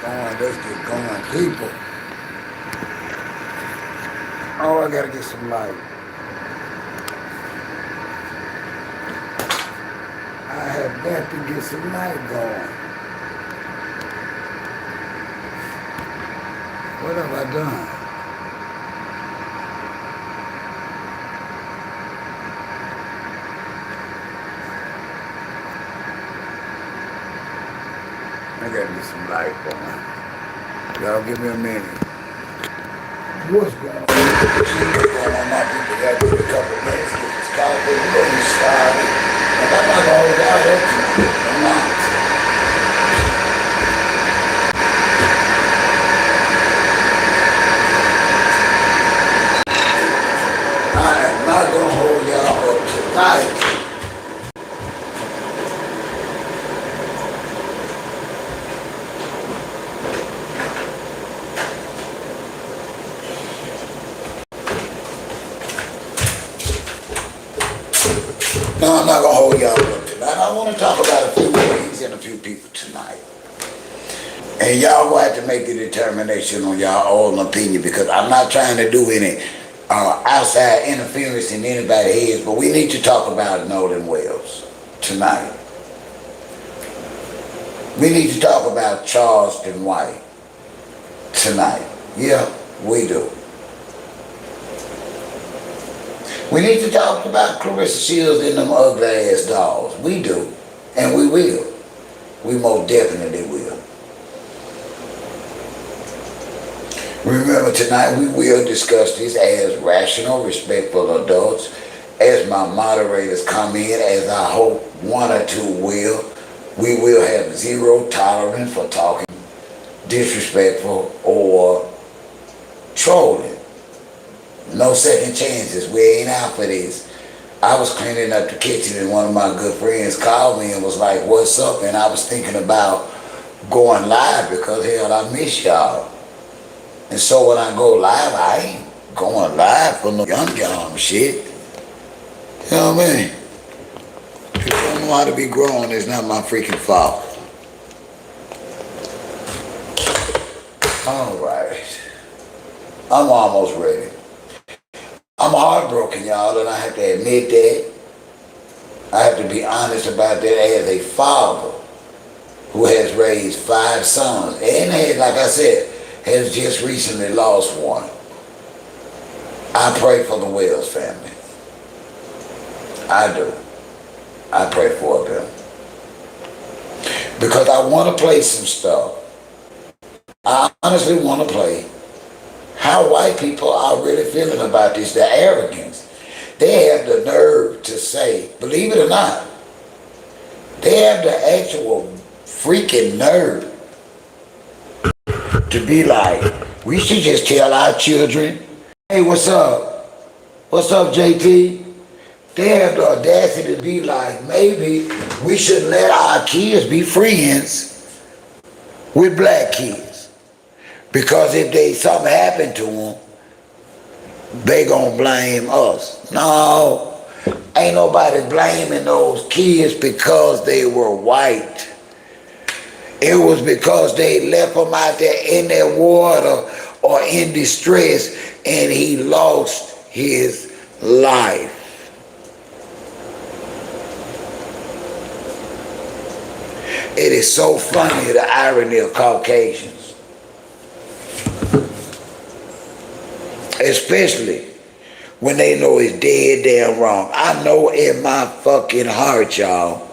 Let's get going, people. Oh, I gotta get some light. I have got to get some light going. What have I done? I gotta get some light going. Y'all give me a minute. What's going on? What's going on, my people? Gotta give me a couple minutes to get this coffee really started. And I'm not gonna hold out up to you. I'm not. I am not gonna hold y'all up tonight. No, I'm not gonna hold y'all up tonight. I want to talk about a few things and a few people tonight. And y'all will have to make the determination on y'all own opinion, because I'm not trying to do any outside interference in anybody's heads, but we need to talk about Nolan Wells tonight. We need to talk about Charleston White tonight. Yeah, we do. We need to talk about Claressa Shields and them ugly ass dolls. We do. And we will. We most definitely will. Remember, tonight we will discuss this as rational, respectful adults. As my moderators come in, as I hope one or two will, we will have zero tolerance for talking disrespectful or trolling. No second chances. We ain't out for this. I was cleaning up the kitchen and one of my good friends called me and was like, what's up? And I was thinking about going live because, hell, I miss y'all. And so when I go live, I ain't going live for no young shit. You know what I mean? If you don't know how to be grown, it's not my freaking fault. All right. I'm almost ready. I'm heartbroken, y'all, and I have to admit that. I have to be honest about that as a father who has raised 5 sons and has, like I said, has just recently lost one. I pray for the Wells family. I do. I pray for them. Because I want to play some stuff. I honestly want to play how white people are really feeling about this, the arrogance. They have the nerve to say, believe it or not, they have the actual freaking nerve to be like, we should just tell our children, hey, what's up? What's up, JT? They have the audacity to be like, maybe we should let our kids be friends with black kids. Because if something happened to them, they gonna blame us. No, ain't nobody blaming those kids because they were white. It was because they left them out there in their water or in distress and he lost his life. It is so funny, the irony of Caucasians. Especially when they know it's dead damn wrong. I know in my fucking heart, y'all,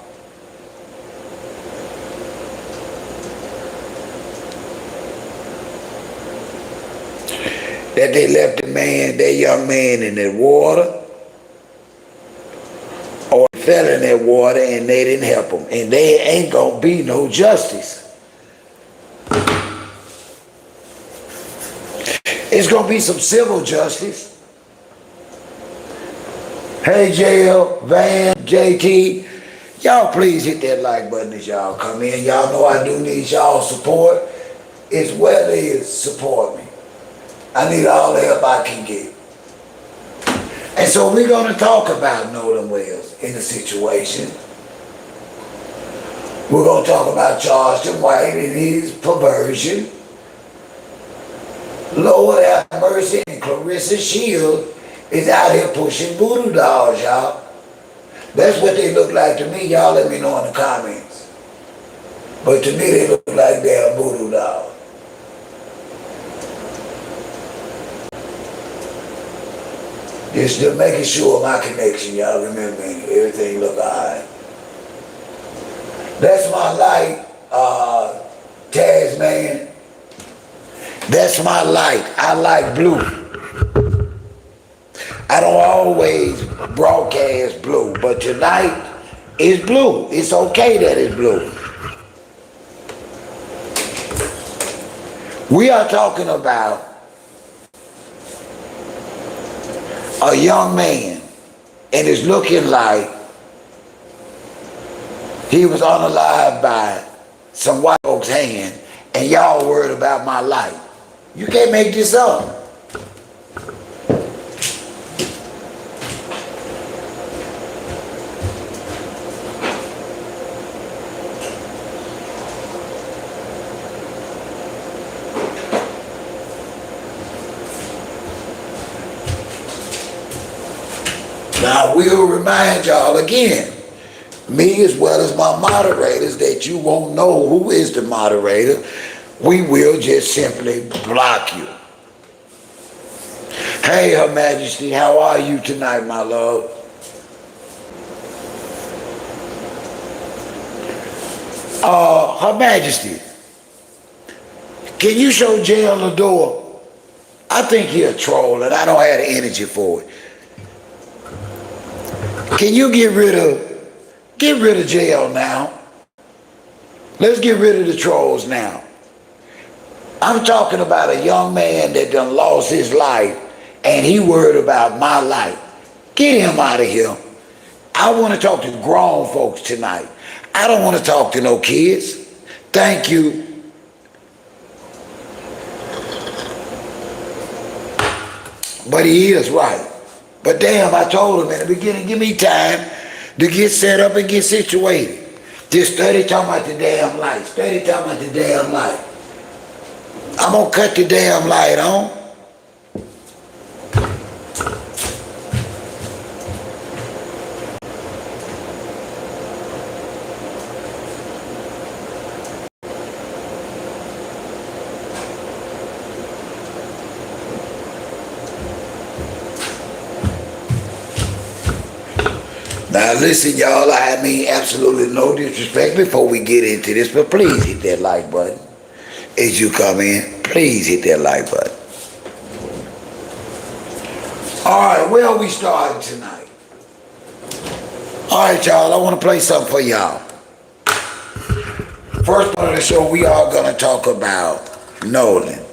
that they left that young man in that water, or fell in that water and they didn't help him. And there ain't gonna be no justice. It's gonna be some civil justice. Hey, JL, Van, JT, y'all please hit that like button as y'all come in. Y'all know I do need y'all support as well as support me. I need all the help I can get. And so we're gonna talk about Nolan Wells in the situation. We're going to talk about Charleston White and his perversion. Lord have mercy, and Claressa Shields is out here pushing voodoo dolls, y'all. That's what they look like to me. Y'all let me know in the comments. But to me, they look like they're voodoo dolls. Just making sure my connection, y'all remember me. Everything look alright. That's my light, Tasman. That's my light. I like blue. I don't always broadcast blue, but tonight it's blue. It's okay that it's blue. We are talking about a young man, and it's looking like he was unalived by some white folks' hand, and y'all worried about my life. You can't make this up. Now, I will remind y'all again, me as well as my moderators, that you won't know who is the moderator. We will just simply block you. Hey, Her Majesty, how are you tonight, my love? Her Majesty, can you show Jail the door? I think he's a troll and I don't have the energy for it. Can you get rid of Jail now? Let's get rid of the trolls now. I'm talking about a young man that done lost his life and he worried about my life. Get him out of here. I want to talk to grown folks tonight. I don't want to talk to no kids. Thank you. But he is right. But damn, I told him in the beginning, give me time to get set up and get situated. Just study talking about the damn light. Study talking about the damn light. I'm gonna cut the damn light on. Now listen, y'all, I mean absolutely no disrespect before we get into this, but please hit that like button. As you come in, please hit that like button. Alright, where are we starting tonight? Alright, y'all, I want to play something for y'all. First part of the show, we are going to talk about Nolan.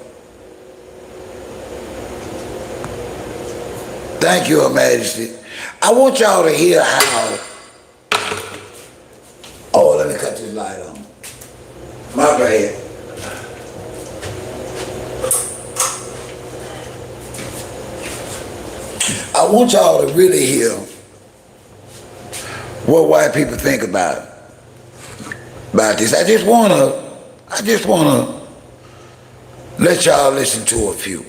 Thank you, Her Majesty. I want y'all to hear how... Oh, let me cut this light on. My bad. I want y'all to really hear what white people think about this. I just wanna let y'all listen to a few.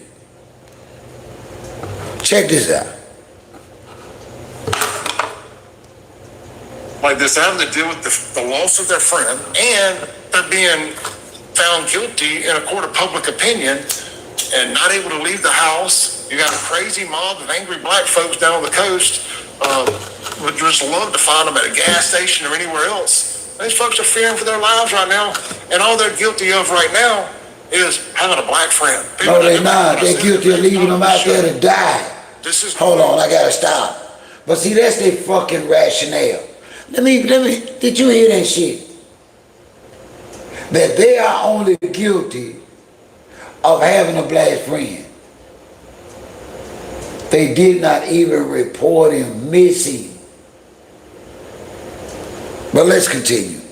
Check this out. Like this, having to deal with the loss of their friend, and they're being found guilty in a court of public opinion and not able to leave the house. You got a crazy mob of angry black folks down on the coast would just love to find them at a gas station or anywhere else. These folks are fearing for their lives right now, and all they're guilty of right now is having a black friend. People no, they're not. They're guilty of leaving them out there to die. Hold on, I gotta stop. But see, that's their fucking rationale. Let me, did you hear that shit? That they are only guilty of having a black friend. They did not even report him missing. But let's continue.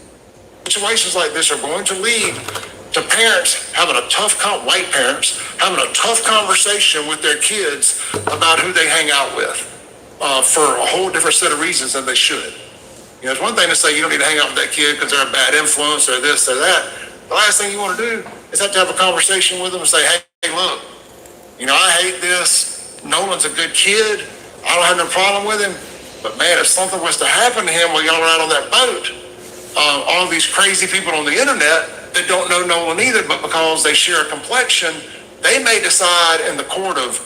Situations like this are going to lead to parents having a white parents having a tough conversation with their kids about who they hang out with for a whole different set of reasons than they should. You know, it's one thing to say you don't need to hang out with that kid because they're a bad influence or this or that. The last thing you want to do is have to have a conversation with them and say, hey, look, you know, I hate this. Nolan's a good kid. I don't have no problem with him. But man, if something was to happen to him while y'all are out on that boat, all these crazy people on the internet that don't know Nolan either, but because they share a complexion, they may decide in the court of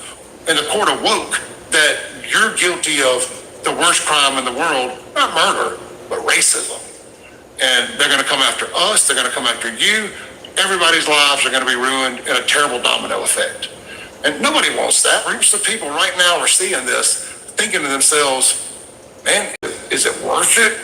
woke that you're guilty of the worst crime in the world, not murder, but racism. And they're going to come after us. They're going to come after you. Everybody's lives are going to be ruined in a terrible domino effect. And nobody wants that. Groups of people right now are seeing this, thinking to themselves, man, is it worth it?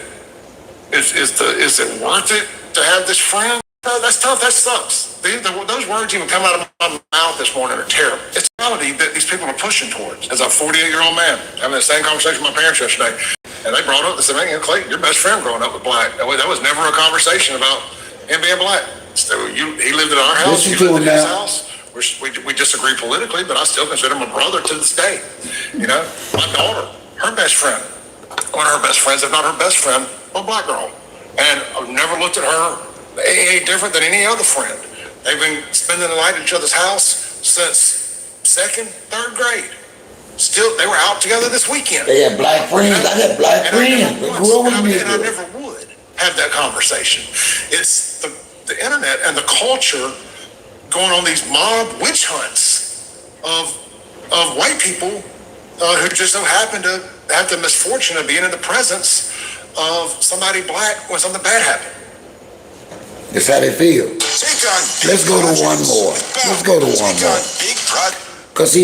Is it worth it to have this friend? No, that's tough. That sucks. Those words even come out of my mouth this morning are terrible. It's the reality that these people are pushing towards. As a 48-year-old man, having the same conversation with my parents yesterday, and they brought up, they said, man, Clayton, your best friend growing up was black. That was never a conversation about him being black. So he lived at our house, you lived at his house. We disagree politically, but I still consider him a brother to this day. You know, my daughter, her best friend, one of her best friends, if not her best friend, a black girl. And I've never looked at her any different than any other friend. They've been spending the night at each other's house since second, third grade. Still, they were out together this weekend. They had black friends. I had black friends. I never would have that conversation. It's the internet and the culture going on these mob witch hunts of white people who just so happen to have the misfortune of being in the presence of somebody black when something bad happened. That's how they feel. Let's go to one more. Let's go to one more. Because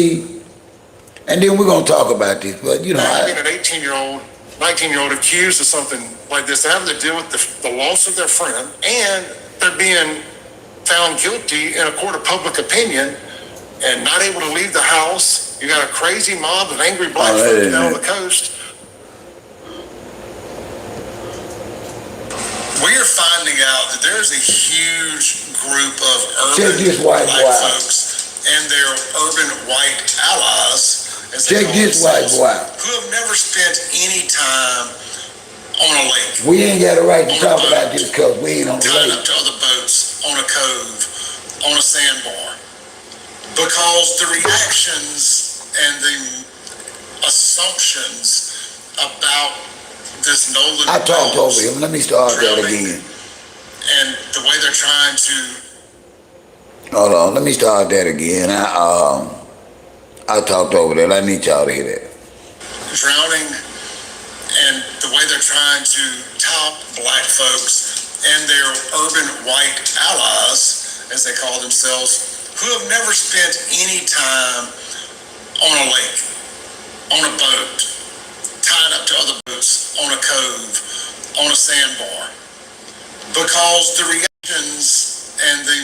and then we're going to talk about this, but you know. Being an 18-year-old, 19-year-old accused of something like this, having to deal with the loss of their friend, and they're being found guilty in a court of public opinion and not able to leave the house. You got a crazy mob of angry black folks down on the coast. We're finding out that there's a huge group of urban black folks and their urban white allies, as they call themselves, who have never spent any time on a lake. We ain't got a right to talk about this because we ain't on the lake. Tied up to other boats, on a cove, on a sandbar. Because the reactions and the assumptions about this Nolan I talked over him. Let me start that again. And the way they're trying to... Hold on. Let me start that again. I talked over that. I need y'all to hear that. Drowning, and the way they're trying to top black folks and their urban white allies, as they call themselves, who have never spent any time on a lake, on a boat, tied up to other boats, on a cove, on a sandbar. Because the reactions and the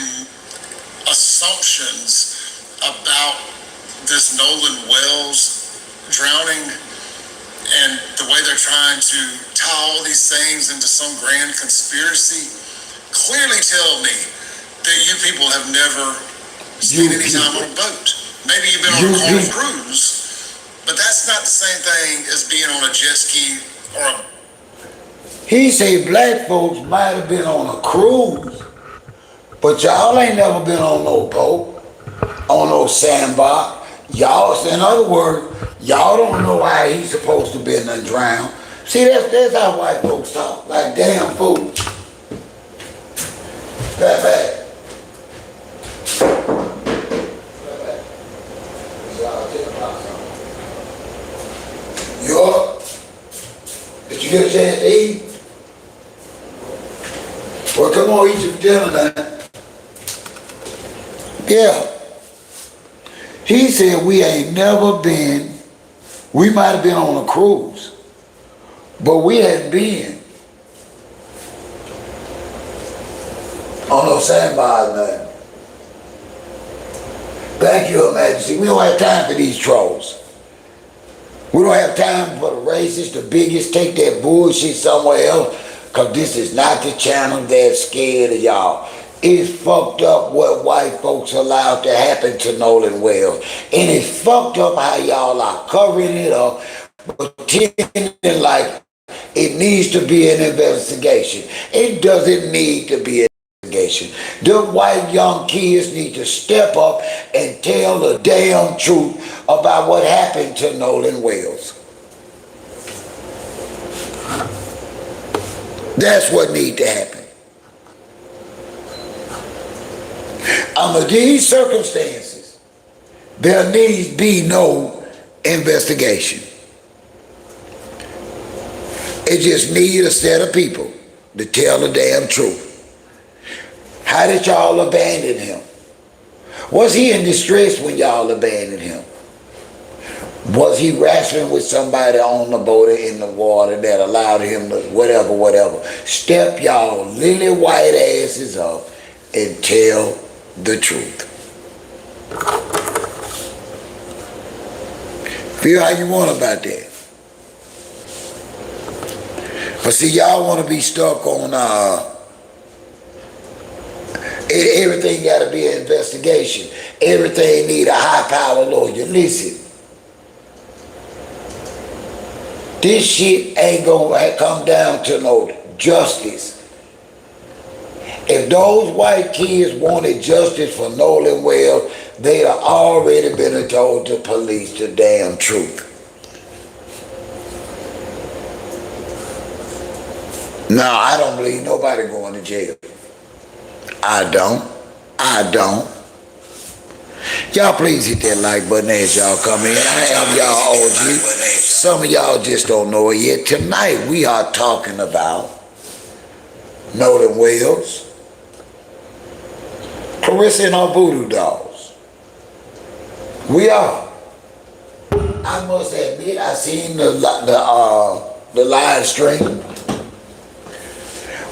assumptions about this Nolan Wells drowning and the way they're trying to tie all these things into some grand conspiracy clearly tell me that you people have never spent any time on a boat. Maybe you've been on a Carnival cruise, but that's not the same thing as being on a jet ski or a... He say black folks might have been on a cruise, but y'all ain't never been on no boat, on no sandbar. Y'all, in other words, y'all don't know how he's supposed to be and drown. See, that's how white folks talk, like damn fools. Back. You up? Did you get a chance to eat? Well, come on, eat your dinner now. Yeah. He said we ain't never been, we might have been on a cruise, but we hadn't been on no sandbars, nothing. Thank you, Her Majesty. We don't have time for these trolls. We don't have time for the racists, the bigots. Take that bullshit somewhere else, because this is not the channel that's scared of y'all. It's fucked up what white folks allowed to happen to Nolan Wells. And it's fucked up how y'all are covering it up, pretending like It needs to be an investigation. It doesn't need to be an investigation. The white young kids need to step up and tell the damn truth about what happened to Nolan Wells. That's what needs to happen. Under these circumstances, there needs be no investigation. It just needs a set of people to tell the damn truth. How did y'all abandon him? Was he in distress when y'all abandoned him? Was he wrestling with somebody on the boat or in the water that allowed him to whatever? Step y'all lily white asses up and tell the truth. Feel how you want about that. But see, y'all want to be stuck on everything got to be an investigation. Everything need a high power lawyer. Listen, this shit ain't gonna come down to no justice. If those white kids wanted justice for Nolan Wells, they have already been told the police the damn truth. No, I don't believe nobody going to jail. I don't. Y'all please hit that like button as y'all come in. I am y'all OG. Some of y'all just don't know it yet. Tonight we are talking about Nolan Wells, Claressa and our voodoo dolls. We are. I must admit, I seen the live stream.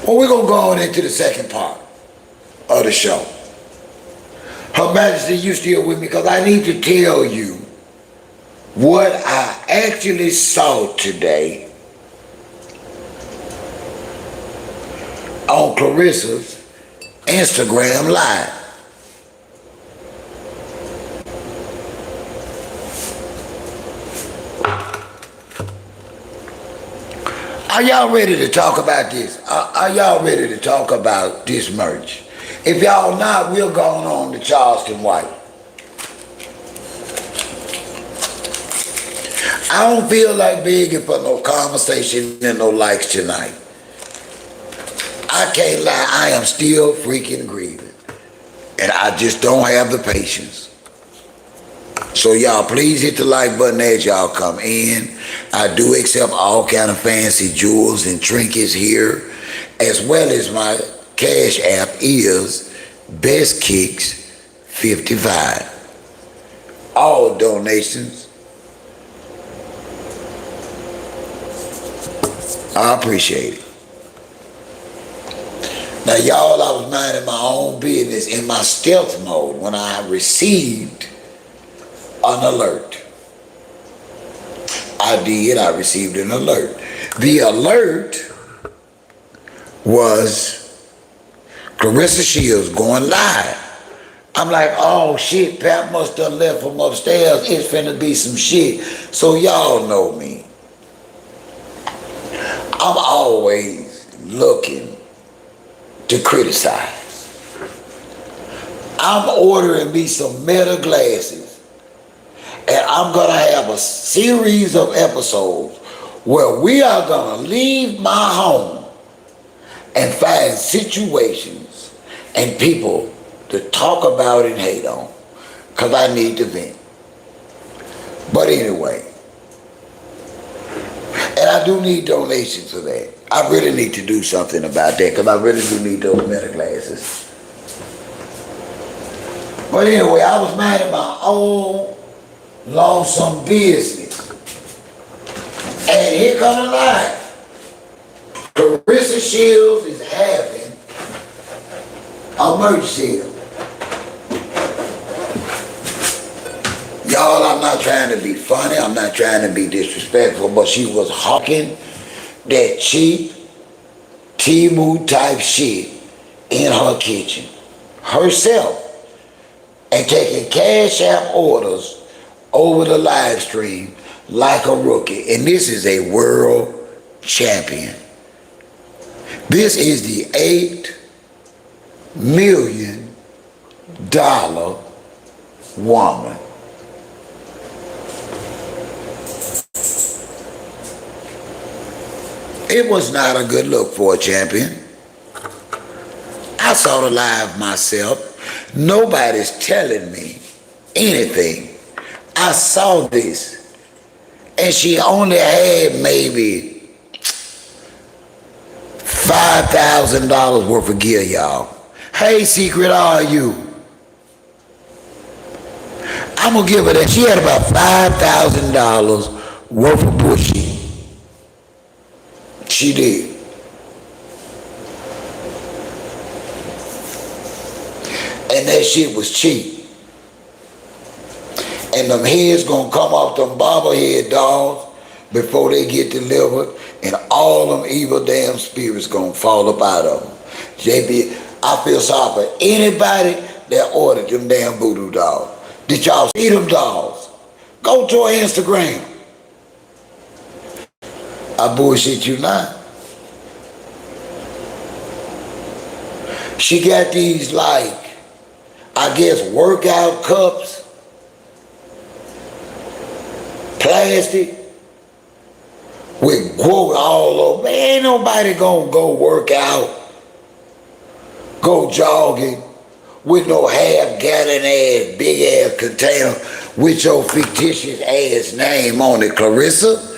Well, we're gonna go on into the second part of the show. Her Majesty, you still with me? Because I need to tell you what I actually saw today on Claressa's Instagram Live. Are y'all ready to talk about this? Are y'all ready to talk about this merch? If y'all not, we're going on to Charleston White. I don't feel like begging for no conversation and no likes tonight. I can't lie, I am still freaking grieving. And I just don't have the patience. So y'all please hit the like button as y'all come in. I do accept all kind of fancy jewels and trinkets here, as well as my cash app is Best Kicks 55. All donations, I appreciate it. Now y'all, I was minding my own business in my stealth mode when I received an alert. I received an alert. The alert was Claressa Shields going live. I'm like, oh shit, Pap must have left from upstairs. It's finna be some shit. So y'all know me. I'm always looking to criticize. I'm ordering me some Meta glasses. And I'm going to have a series of episodes where we are going to leave my home and find situations and people to talk about and hate on, because I need to vent. But anyway, and I do need donations for that. I really need to do something about that, because I really do need those Meta glasses. But anyway, I was minding my own lonesome business. And here come the line. Claressa Shields is having a merch sale. Y'all, I'm not trying to be funny, I'm not trying to be disrespectful, but she was hawking that cheap Temu type shit in her kitchen herself and taking cash app orders over the live stream like a rookie. And this is a world champion. This is the $8 million woman. It was not a good look for a champion. I saw the live myself. Nobody's telling me anything. I saw this, and she only had maybe $5,000 worth of gear, y'all. Hey, Secret, how are you? I'm gonna give her that. She had about $5,000 worth of bullshit. She did. And that shit was cheap. And them heads gonna come off them bobblehead dogs before they get delivered, and all them evil damn spirits gonna fall up out of them. JB, I feel sorry for anybody that ordered them damn voodoo dolls. Did y'all see them dolls? Go to her Instagram. I bullshit you not. She got these, like, I guess, workout cups, plastic, with quote all over. Man, ain't nobody gonna go work out, go jogging with no half-gallon ass, big ass container with your fictitious ass name on it, Claressa.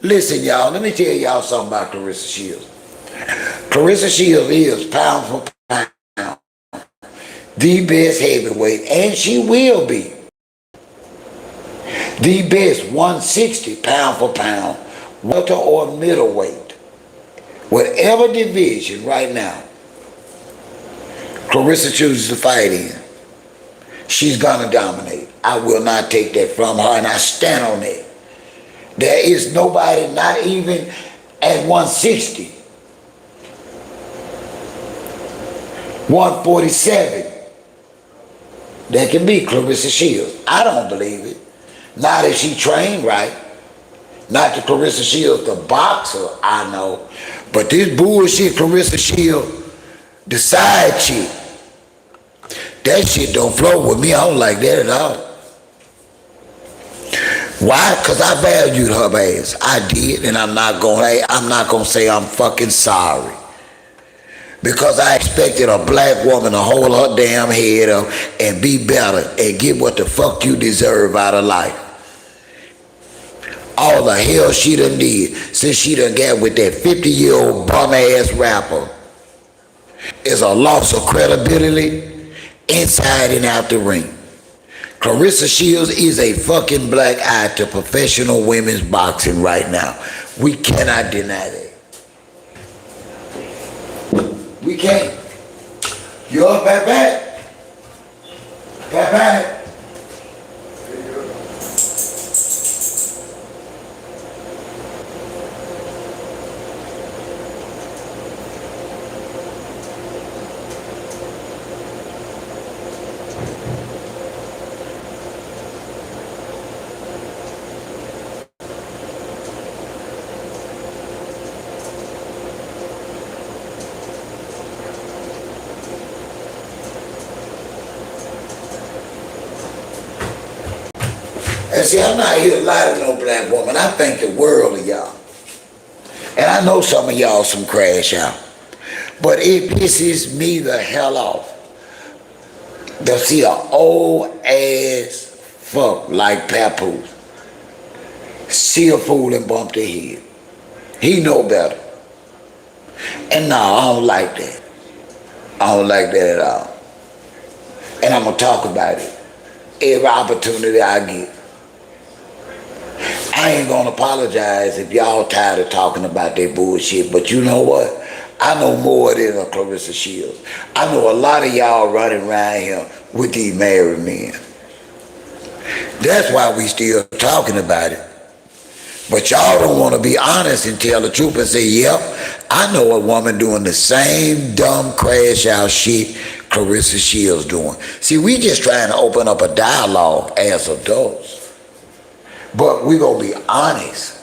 Listen, y'all, let me tell y'all something about Claressa Shields. Claressa Shields is pound for pound the best heavyweight, and she will be the best 160 pound for pound, welter or middleweight. Whatever division right now Claressa chooses to fight in, she's gonna dominate. I will not take that from her, and I stand on that. There is nobody, not even at 160, 147, that can beat Claressa Shields. I don't believe it. Not if she trained right. Not the Claressa Shields, the boxer, I know. But this bullshit Claressa Shields, the side chick, that shit don't flow with me. I don't like that at all. Why? Because I valued her ass. I did, and I'm not gonna say I'm fucking sorry. Because I expected a black woman to hold her damn head up and be better and get what the fuck you deserve out of life. All the hell she done did since she done got with that 50-year-old bum-ass rapper is a loss of credibility inside and out the ring. Claressa Shields is a fucking black eye to professional women's boxing right now. We cannot deny that. We can't. You up, Pat? Pat? And see, I'm not here to lie to no black woman. I think the world of y'all. And I know some of y'all some crash out. But it pisses me the hell off to see an old ass fuck like Papoose see a fool and bump their head. He know better. And no, I don't like that. I don't like that at all. And I'm gonna talk about it every opportunity I get. I ain't gonna apologize if y'all tired of talking about that bullshit, but you know what? I know more than a Claressa Shields. I know a lot of y'all running around here with these married men. That's why we still talking about it. But y'all don't want to be honest and tell the truth and say, yep, I know a woman doing the same dumb crash out shit Claressa Shields doing. See, we just trying to open up a dialogue as adults. But we gonna be honest.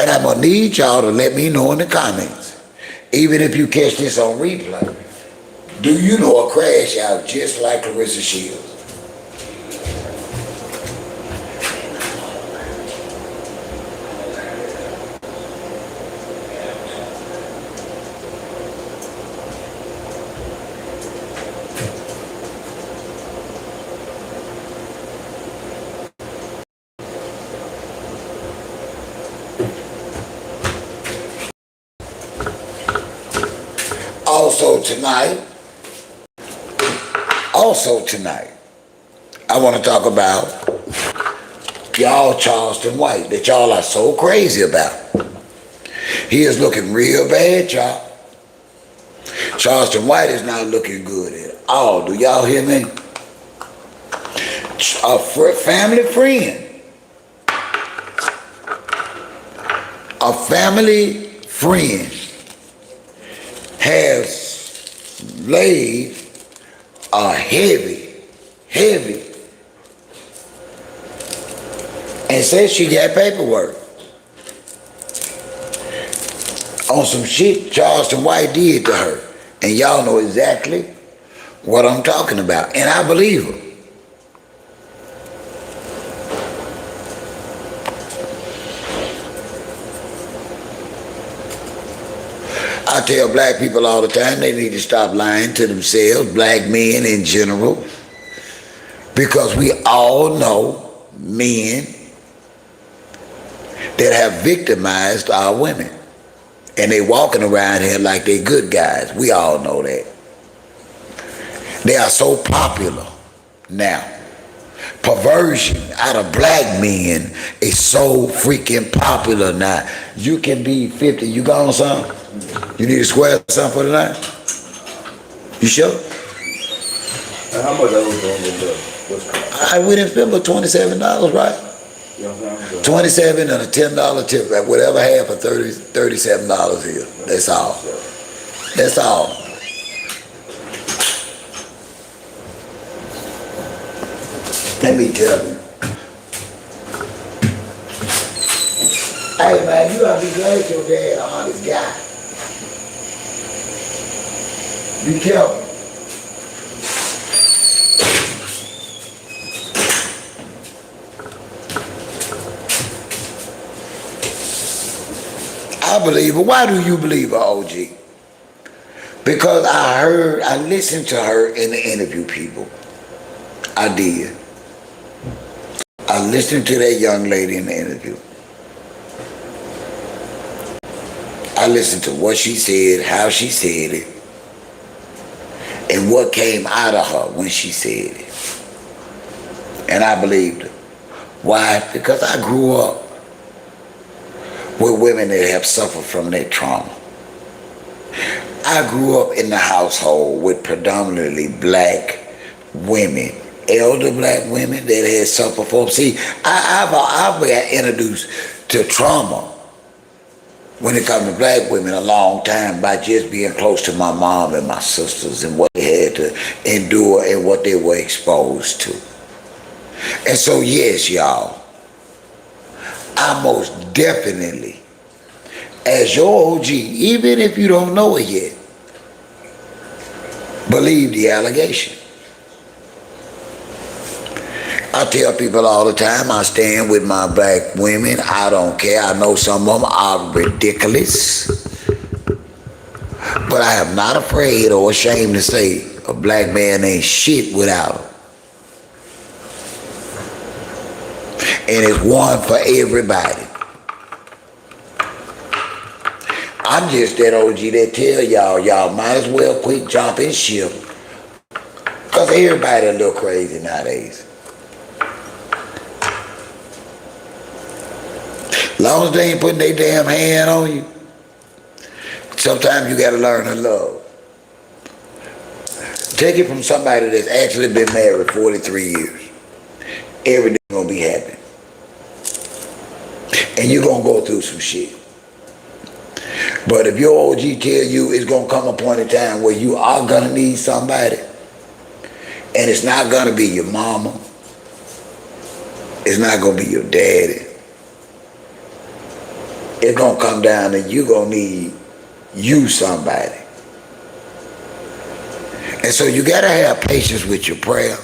And I'm gonna need y'all to let me know in the comments, even if you catch this on replay. Do you know a crash out just like Claressa Shields? Also tonight, I want to talk about y'all Charleston White that y'all are so crazy about. He is looking real bad, y'all. Charleston White is not looking good at all. Do y'all hear me? A family friend has laid a heavy, and says she got paperwork on some shit Charleston White did to her. And y'all know exactly what I'm talking about. And I believe her. I tell black people all the time they need to stop lying to themselves, black men in general, because we all know men that have victimized our women, and they walking around here like they good guys. We all know that. They are so popular now. Perversion out of black men is so freaking popular now. You can be 50. You gone, son? You need to square something for tonight? You sure? How much I was on the We didn't spend but $27, right? Yeah, 27 and a $10 tip, whatever half of $37 is. That's all. That's all. Let me tell you. Hey man, you ought to be glad your dad a honest guy. Be careful. I believe her. Why do you believe her, OG? Because I listened to her in the interview, people. I did. I listened to that young lady in the interview. I listened to what she said, how she said it, and what came out of her when she said it. And I believed her. Why? Because I grew up with women that have suffered from that trauma. I grew up in the household with predominantly black women, elder black women that had suffered from. See, I've been introduced to trauma when it comes to black women a long time by just being close to my mom and my sisters and what they had to endure and what they were exposed to. And so yes, y'all, I most definitely, as your OG, even if you don't know it yet, believe the allegation. I tell people all the time, I stand with my black women. I don't care. I know some of them are ridiculous, but I am not afraid or ashamed to say a black man ain't shit without them. And it's one for everybody. I'm just that OG that tell y'all might as well quit jumping ship, because everybody a little crazy nowadays. Long as they ain't putting their damn hand on you, sometimes you gotta learn to love. Take it from somebody that's actually been married 43 years. Everything gonna be happy. And you're gonna go through some shit. But if your OG tell you it's gonna come a point in time where you are gonna need somebody, and it's not gonna be your mama, it's not gonna be your daddy, it's gonna come down and you gonna need you somebody. And so you gotta have patience with your prayer.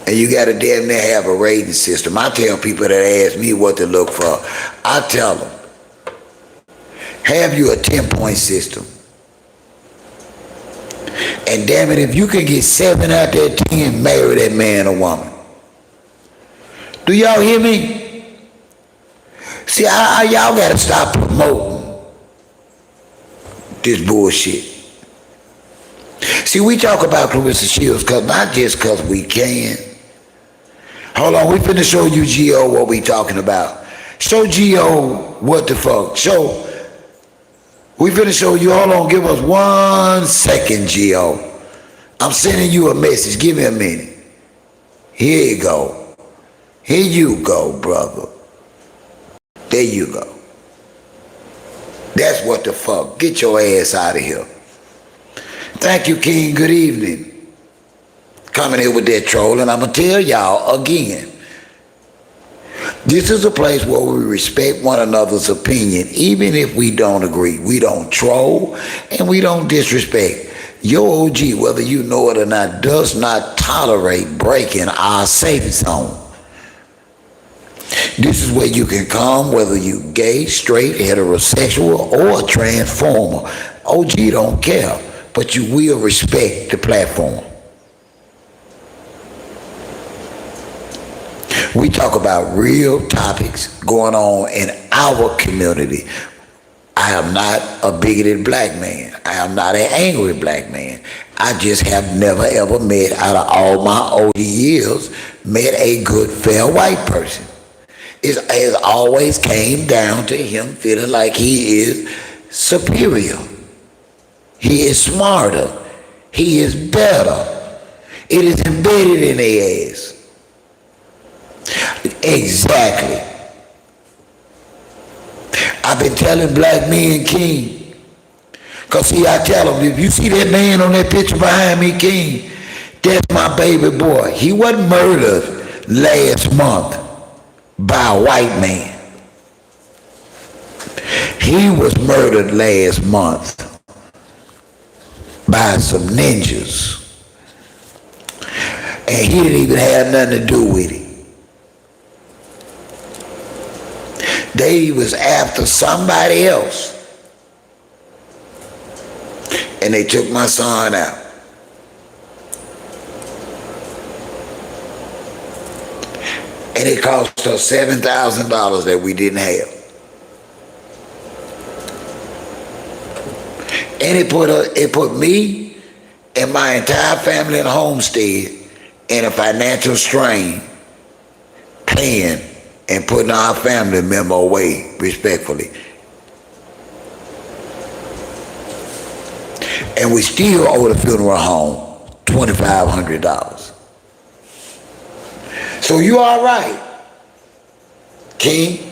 And you gotta damn near have a rating system. I tell people that ask me what to look for, I tell them, have you a 10-point system. And damn it, if you can get 7 out there 10, marry that man or woman. Do y'all hear me? See, y'all gotta stop promoting this bullshit. See, we talk about Claressa Shields not just because we can. Hold on, we finna show you, G.O., what we talking about. Show G.O. what the fuck. We finna show you, hold on, give us 1 second, G.O. I'm sending you a message, give me a minute. Here you go. Here you go, brother. There you go. That's what the fuck. Get your ass out of here. Thank you, King. Good evening. Coming here with that troll, and I'm going to tell y'all again. This is a place where we respect one another's opinion, even if we don't agree. We don't troll, and we don't disrespect. Your OG, whether you know it or not, does not tolerate breaking our safe zone. This is where you can come, whether you gay, straight, heterosexual, or transformer. OG don't care, but you will respect the platform. We talk about real topics going on in our community. I am not a bigoted black man. I am not an angry black man. I just have never ever met, out of all my OG years, met a good, fair white person. It has always came down to him feeling like he is superior. He is smarter. He is better. It is embedded in their ass. Exactly. I've been telling black men, King, because see, I tell them, if you see that man on that picture behind me, King, that's my baby boy. He wasn't murdered last month by a white man. He was murdered last month by some ninjas. And he didn't even have nothing to do with it. They was after somebody else. And they took my son out. And it cost us $7,000 that we didn't have. And it put me and my entire family and homestead in a financial strain, paying and putting our family member away respectfully. And we still owe the funeral home $2,500. So you all right, King?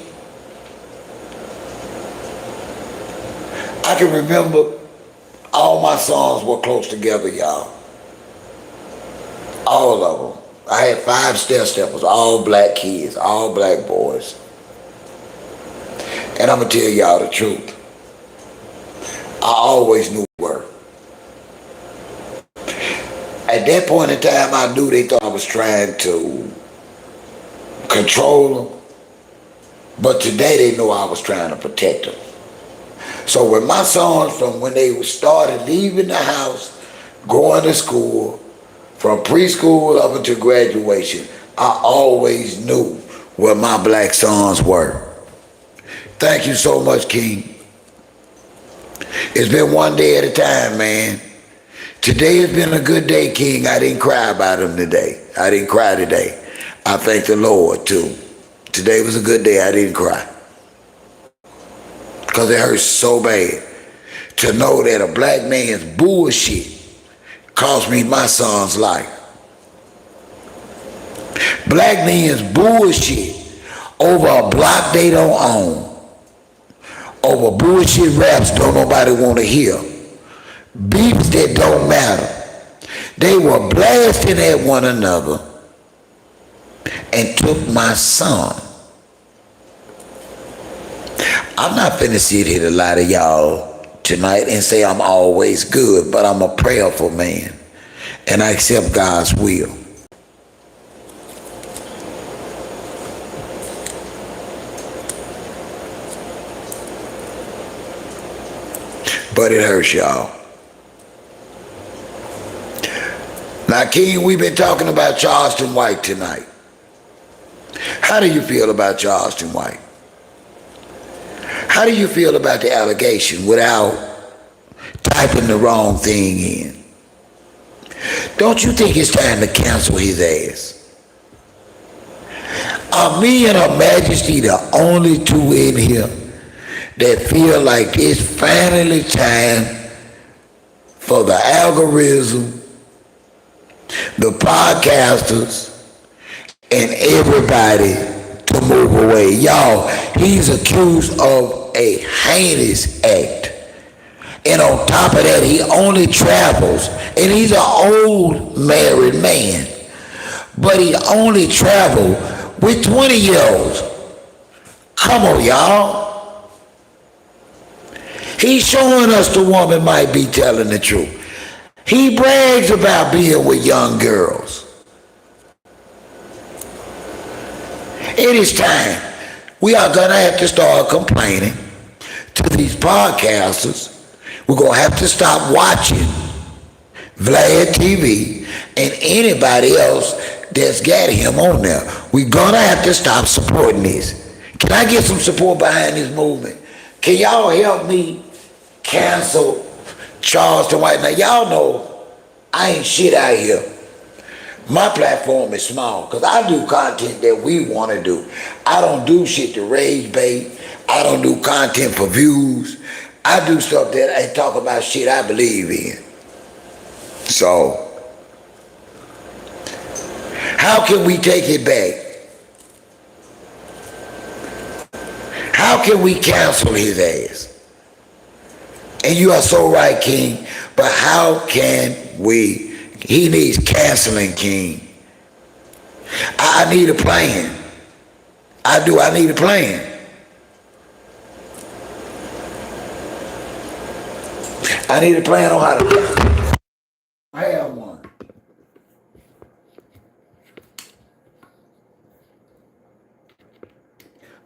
I can remember all my sons were close together, y'all. All of them. I had 5 step-steppers, all black kids, all black boys. And I'm going to tell y'all the truth. I always knew her. At that point in time, I knew they thought I was trying to control them. But today they know I was trying to protect them. So when my sons, from when they started leaving the house, going to school, from preschool up until graduation, I always knew where my black sons were. Thank you so much, King. It's been one day at a time, man. Today has been a good day, King. I didn't cry about him today. I didn't cry today. I thank the Lord, too. Today was a good day. I didn't cry. Because it hurts so bad to know that a black man's bullshit cost me my son's life. Black men's bullshit over a block they don't own, over bullshit raps don't nobody want to hear, beefs that don't matter. They were blasting at one another and took my son. I'm not finna sit here to lie to y'all tonight and say I'm always good, but I'm a prayerful man. And I accept God's will. But it hurts y'all. Now, King, we've been talking about Charleston White tonight. How do you feel about Charleston White? How do you feel about the allegation without typing the wrong thing in? Don't you think it's time to cancel his ass? Are me and Her Majesty the only two in here that feel like it's finally time for the algorithm, the podcasters, and everybody to move away? Y'all, he's accused of a heinous act. And on top of that, he only travels, and he's an old married man, but he only traveled with 20-year-olds. Come on, y'all. He's showing us the woman might be telling the truth. He brags about being with young girls. It is time. We are going to have to start complaining to these podcasters. We're going to have to stop watching Vlad TV and anybody else that's got him on there. We're going to have to stop supporting this. Can I get some support behind this movement? Can y'all help me cancel Charleston White? Now, y'all know I ain't shit out here. My platform is small because I do content that we want to do. I don't do shit to rage bait. I don't do content for views. I do stuff that I talk about shit I believe in. So, how can we take it back? How can we cancel his ass? And you are so right, King, but how can we? He needs canceling, King. I need a plan. I do. I need a plan. I need a plan on how to have one.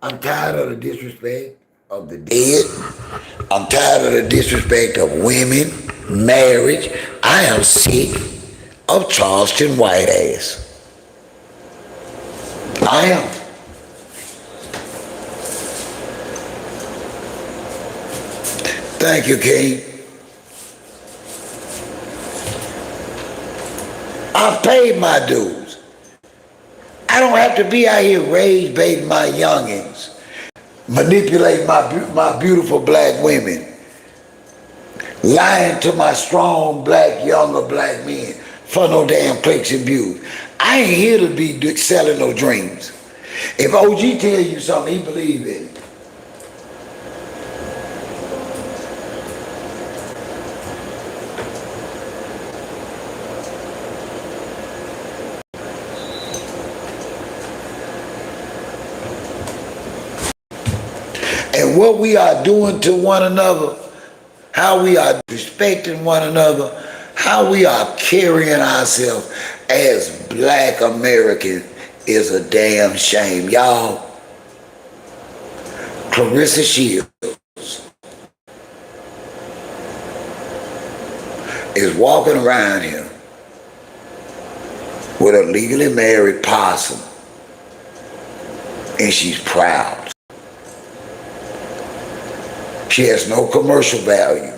I'm tired of the disrespect of the dead. I'm tired of the disrespect of women, marriage. I am sick of Charleston White ass. I am. Thank you, King. I've paid my dues. I don't have to be out here rage baiting my youngins, manipulating my beautiful black women, lying to my strong black, younger black men for no damn clicks and views. I ain't here to be selling no dreams. If OG tell you something, he believe in it. And what we are doing to one another, how we are respecting one another, how we are carrying ourselves as black Americans is a damn shame. Y'all, Claressa Shields is walking around here with a legally married possum, and she's proud. She has no commercial value,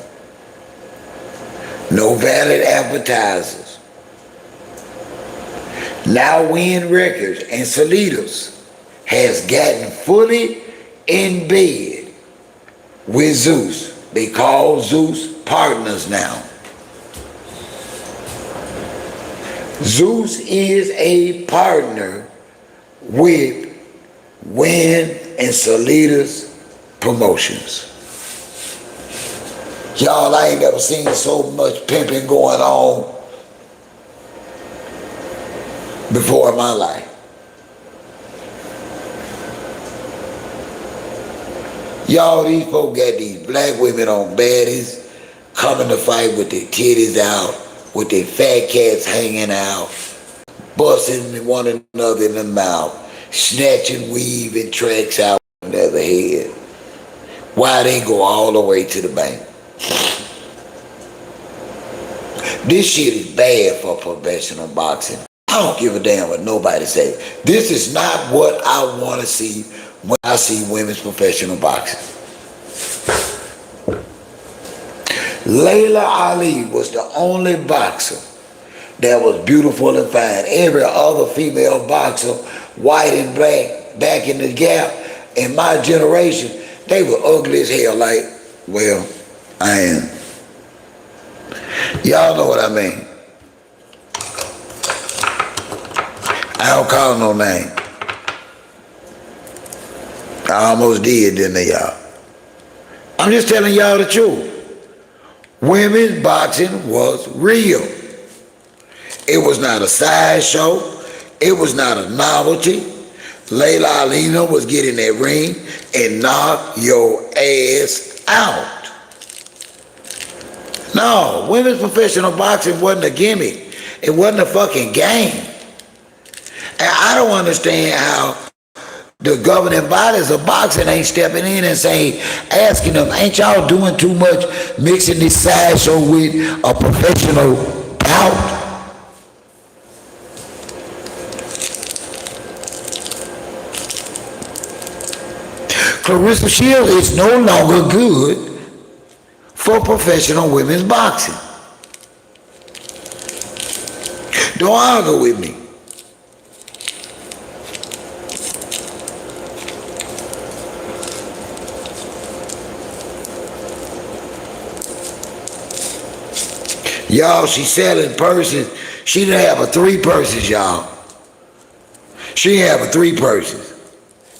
no valid advertisers. Now Win Records and Salitas has gotten fully in bed with Zeus. They call Zeus partners now. Zeus is a partner with Win and Salitas Promotions. Y'all, I ain't never seen so much pimping going on before in my life. Y'all, these folks got these black women on baddies coming to fight with their titties out, with their fat cats hanging out, busting one another in the mouth, snatching weave and tracks out on the other head. Why they go all the way to the bank? This shit is bad for professional boxing. I don't give a damn what nobody say. This is not what I want to see when I see women's professional boxing. Layla Ali was the only boxer that was beautiful and fine. Every other female boxer, white and black, back in the gap, in my generation, they were ugly as hell. Like, well, I am. Y'all know what I mean. I don't call no name. I almost did, didn't I, y'all? I'm just telling y'all the truth. Women's boxing was real. It was not a sideshow. It was not a novelty. Layla Alina was getting that ring and knock your ass out. No, women's professional boxing wasn't a gimmick. It wasn't a fucking game. And I don't understand how the governing bodies of boxing ain't stepping in and saying, asking them, ain't y'all doing too much mixing this sideshow with a professional bout? Claressa Shields is no longer good for professional women's boxing. Don't argue with me. Y'all, she's selling purses. She didn't have a 3 purses, y'all. She didn't have a 3 purses.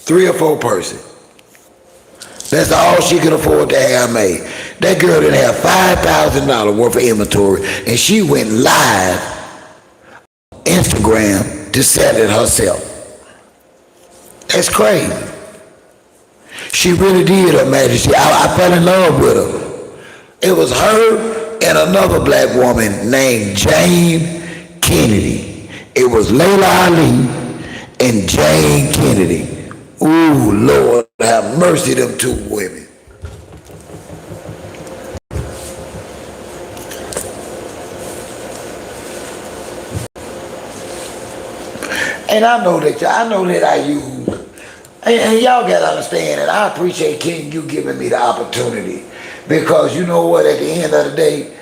3 or 4 purses. That's all she could afford to have made. That girl didn't have $5,000 worth of inventory, and she went live on Instagram to sell it herself. That's crazy. She really did, Her Majesty. I fell in love with her. It was her and another black woman named Jane Kennedy. It was Layla Ali and Jane Kennedy. Ooh, Lord, have mercy, them 2 women. And I know that I use, and y'all gotta understand, and I appreciate King you giving me the opportunity, because you know what, at the end of the day,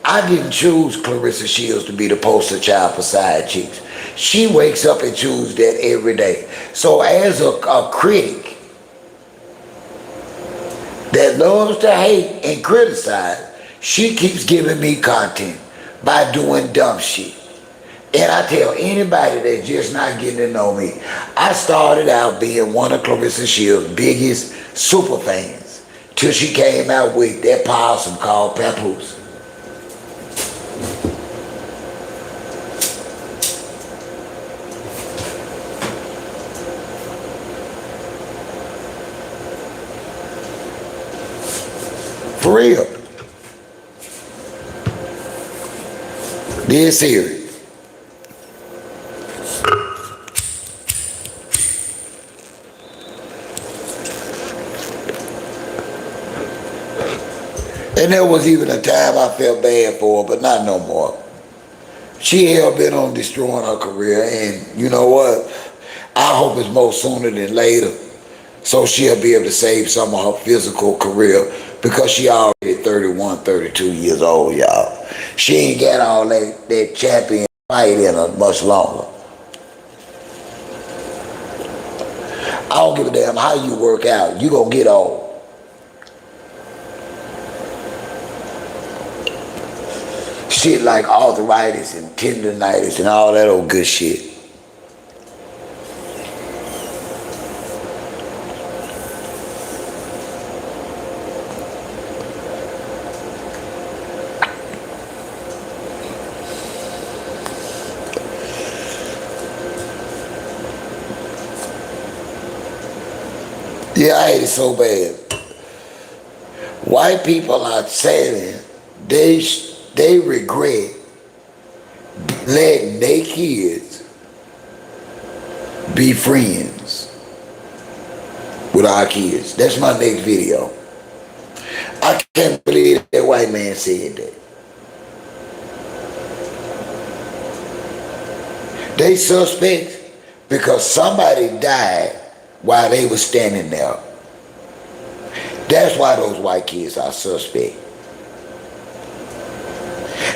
I didn't choose Claressa Shields to be the poster child for side chicks. She wakes up and chooses that every day. So as a critic that loves to hate and criticize, she keeps giving me content by doing dumb shit. And I tell anybody that's just not getting to know me, I started out being one of Claressa Shields' biggest super fans till she came out with that possum called Papoose. For real. Dead serious. And there was even a time I felt bad for her, but not no more. She hell bent on destroying her career, and you know what? I hope it's more sooner than later, so she'll be able to save some of her physical career, because she already 31, 32 years old, y'all. She ain't got all that champion fight in her much longer. I don't give a damn how you work out. You gonna get old. Shit like arthritis and tendonitis and all that old good shit. Yeah, I hate it so bad. White people are saying they regret letting their kids be friends with our kids. That's my next video. I can't believe that white man said that. They suspect because somebody died while they were standing there. That's why those white kids are suspect.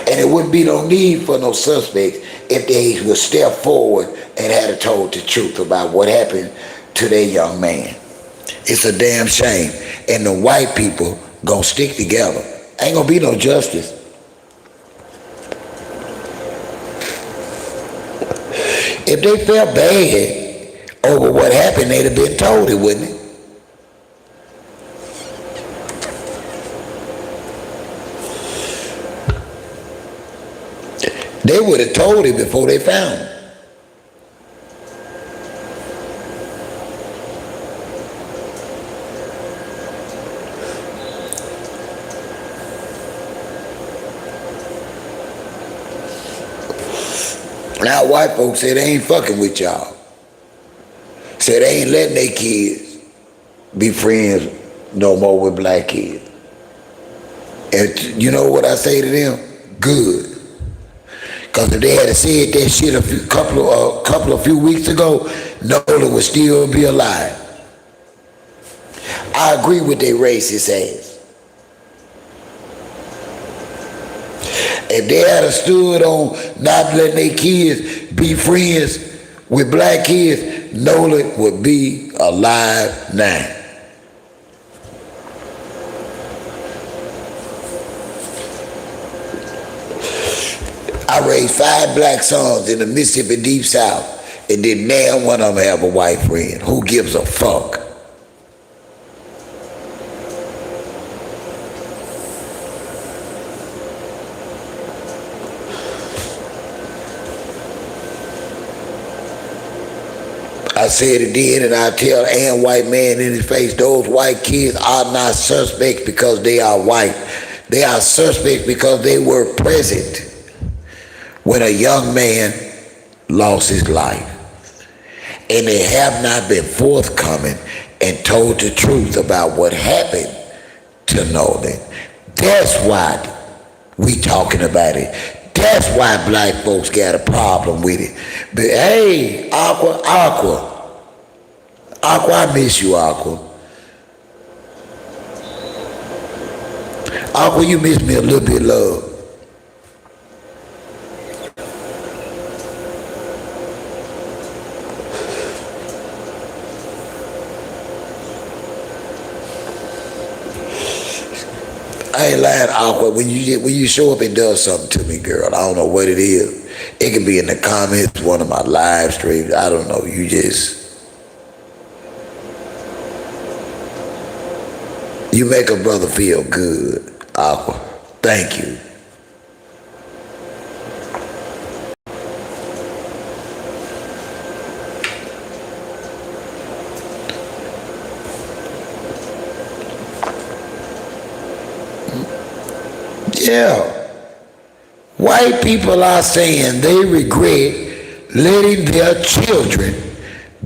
And it wouldn't be no need for no suspects if they would step forward and had told the truth about what happened to their young man. It's a damn shame. And the white people gonna stick together. Ain't gonna be no justice. If they felt bad over what happened, they'd have been told it, wouldn't it? They would have told it before they found him. Now white folks say they ain't fucking with y'all. Say they ain't letting their kids be friends no more with black kids. And you know what I say to them? Good. Because if they had said that shit a few weeks ago, Nolan would still be alive. I agree with their racist ass. If they had stood on not letting their kids be friends with black kids, Nolan would be alive now. I raised 5 black sons in the Mississippi Deep South, and then now one of them have a white friend. Who gives a fuck? I said it then, and I tell any white man in his face, those white kids are not suspects because they are white. They are suspects because they were present when a young man lost his life. And they have not been forthcoming and told the truth about what happened to Nolan. That's why we talking about it. That's why black folks got a problem with it. But hey, Aqua, I miss you, Aqua. Aqua, you miss me a little bit, love. I ain't lying, Aqua. When you show up, it does something to me, girl. I don't know what it is. It can be in the comments, one of my live streams. I don't know. You make a brother feel good, Aqua. Thank you. Yeah. White people are saying they regret letting their children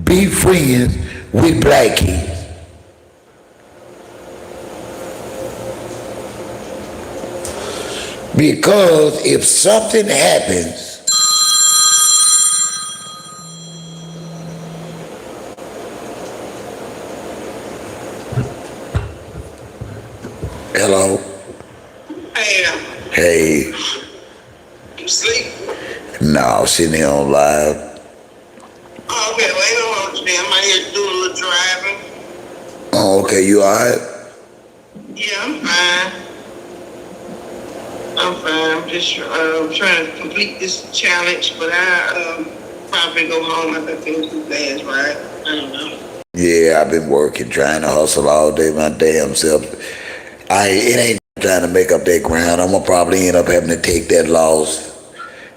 be friends with black kids. Because if something happens, hello? Hey. You sleep? No, sitting here on live. Oh, okay, well, ain't no wrong today. I'm out here doing a little driving. Oh, okay, you alright? Yeah, I'm fine. I'm just trying to complete this challenge, but I probably go home after I finish this dance, right? I don't know. Yeah, I've been working, trying to hustle all day, my damn self. It ain't trying to make up that ground. I'm gonna probably end up having to take that loss.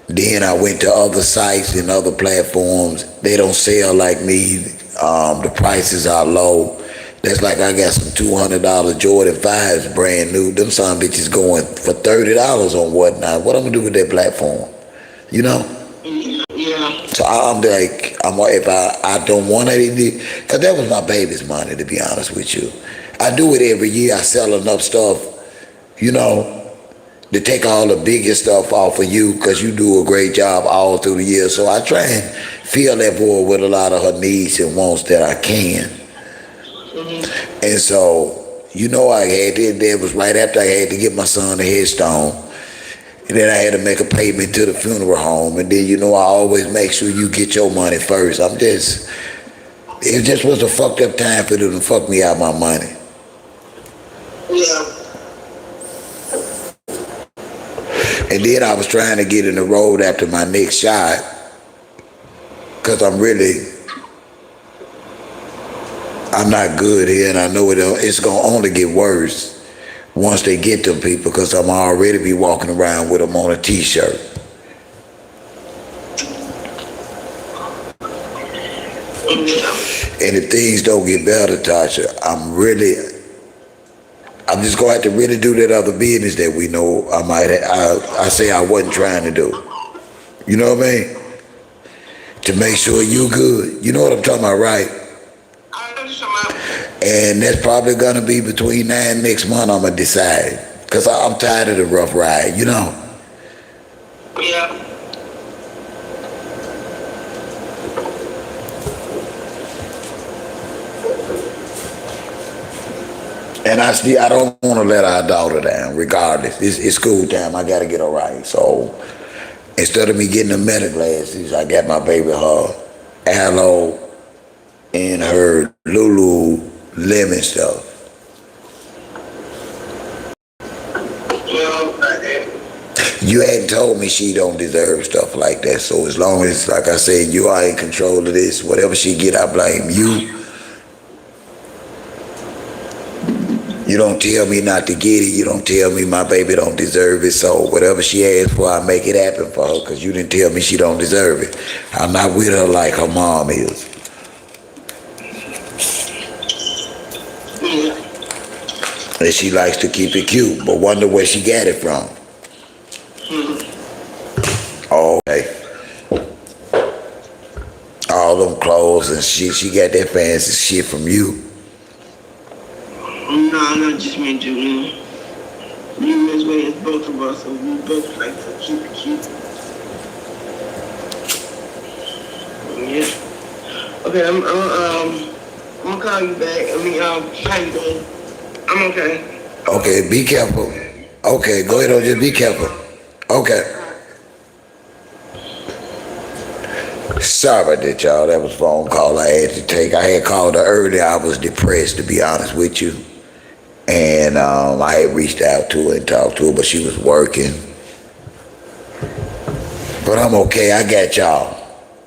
Then I went to other sites and other platforms. They don't sell like me. The prices are low. That's like I got some $200 Jordan 5s brand new. Them son bitches going for $30 on whatnot. What I'm gonna do with that platform? You know? Yeah. So I'm like, if I don't want anything, because that was my baby's money, to be honest with you. I do it every year. I sell enough stuff, you know, to take all the biggest stuff off of you, because you do a great job all through the year. So I try and fill that void with a lot of her needs and wants that I can. And so, you know, I had it. That was right after I had to get my son a headstone. And then I had to make a payment to the funeral home. And then, you know, I always make sure you get your money first. It just was a fucked up time for them to fuck me out my money. Yeah. And then I was trying to get in the road after my next shot. Because I'm not good here, and I know it's going to only get worse once they get them people, because I'm already be walking around with them on a t-shirt. And if things don't get better, Tasha, I'm just going to have to really do that other business that we know I say I wasn't trying to do. You know what I mean? To make sure you good. You know what I'm talking about, right? And that's probably gonna be between now and next month. I'm gonna decide, cause I'm tired of the rough ride, you know. Yeah. And I don't want to let our daughter down. Regardless, it's school time. I gotta get her right. So instead of me getting the meta glasses, I got my baby her aloe and her Lulu lemon stuff. You hadn't told me she don't deserve stuff like that. So as long as, like I said, you are in control of this, whatever she get, I blame you. You don't tell me not to get it. You don't tell me my baby don't deserve it. So whatever she asks for, I make it happen for her, because you didn't tell me she don't deserve it. I'm not with her like her mom is. And she likes to keep it cute, but wonder where she got it from. Oh, okay. All them clothes and shit, she got that fancy shit from you. No, not just me, Julian. You as well as both of us, so we both like to keep it cute. Yeah. Okay, I'm gonna call you back. How you doing? I'm okay. Okay, be careful. Okay, go ahead, just be careful. Okay. Sorry about that, y'all. That was a phone call I had to take. I had called her earlier. I was depressed, to be honest with you. And I had reached out to her and talked to her, but she was working. But I'm okay. I got y'all.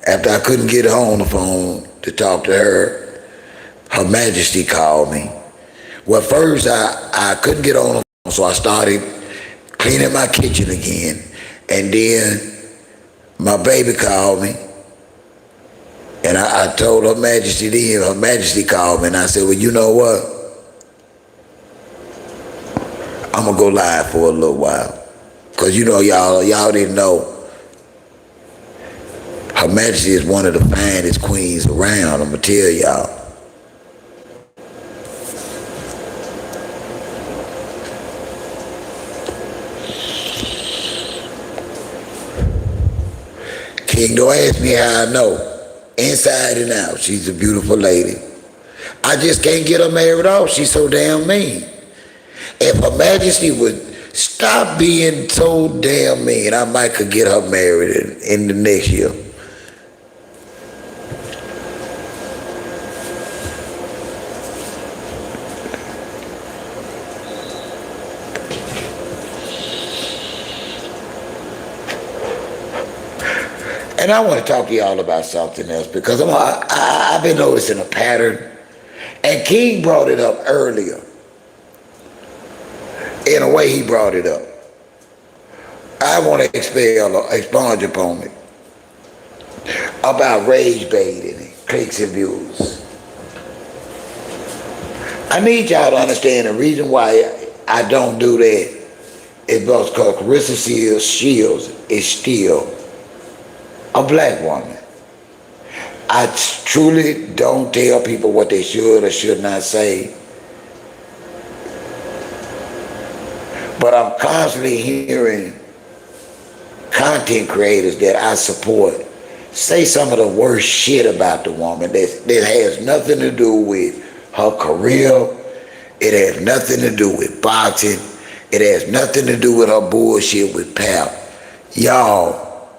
After I couldn't get her on the phone to talk to her, Her Majesty called me. Well, first I couldn't get on the phone, so I started cleaning my kitchen again. And then my baby called me. And I told Her Majesty then, Her Majesty called me, and I said, well, you know what? I'm gonna go live for a little while. Cause you know, y'all didn't know, Her Majesty is one of the finest queens around, I'm gonna tell y'all. King, don't ask me how I know. Inside and out, she's a beautiful lady. I just can't get her married off. She's so damn mean. If Her Majesty would stop being so damn mean, I might could get her married in the next year. And I want to talk to y'all about something else, because I've been noticing a pattern, and King brought it up earlier. In a way, he brought it up. I want to expunge upon it about rage baiting and clicks and views. I need y'all to understand the reason why I don't do that is because Claressa Shields is still a black woman. I truly don't tell people what they should or should not say. But I'm constantly hearing content creators that I support say some of the worst shit about the woman that has nothing to do with her career. It has nothing to do with boxing. It has nothing to do with her bullshit with Pap. Y'all,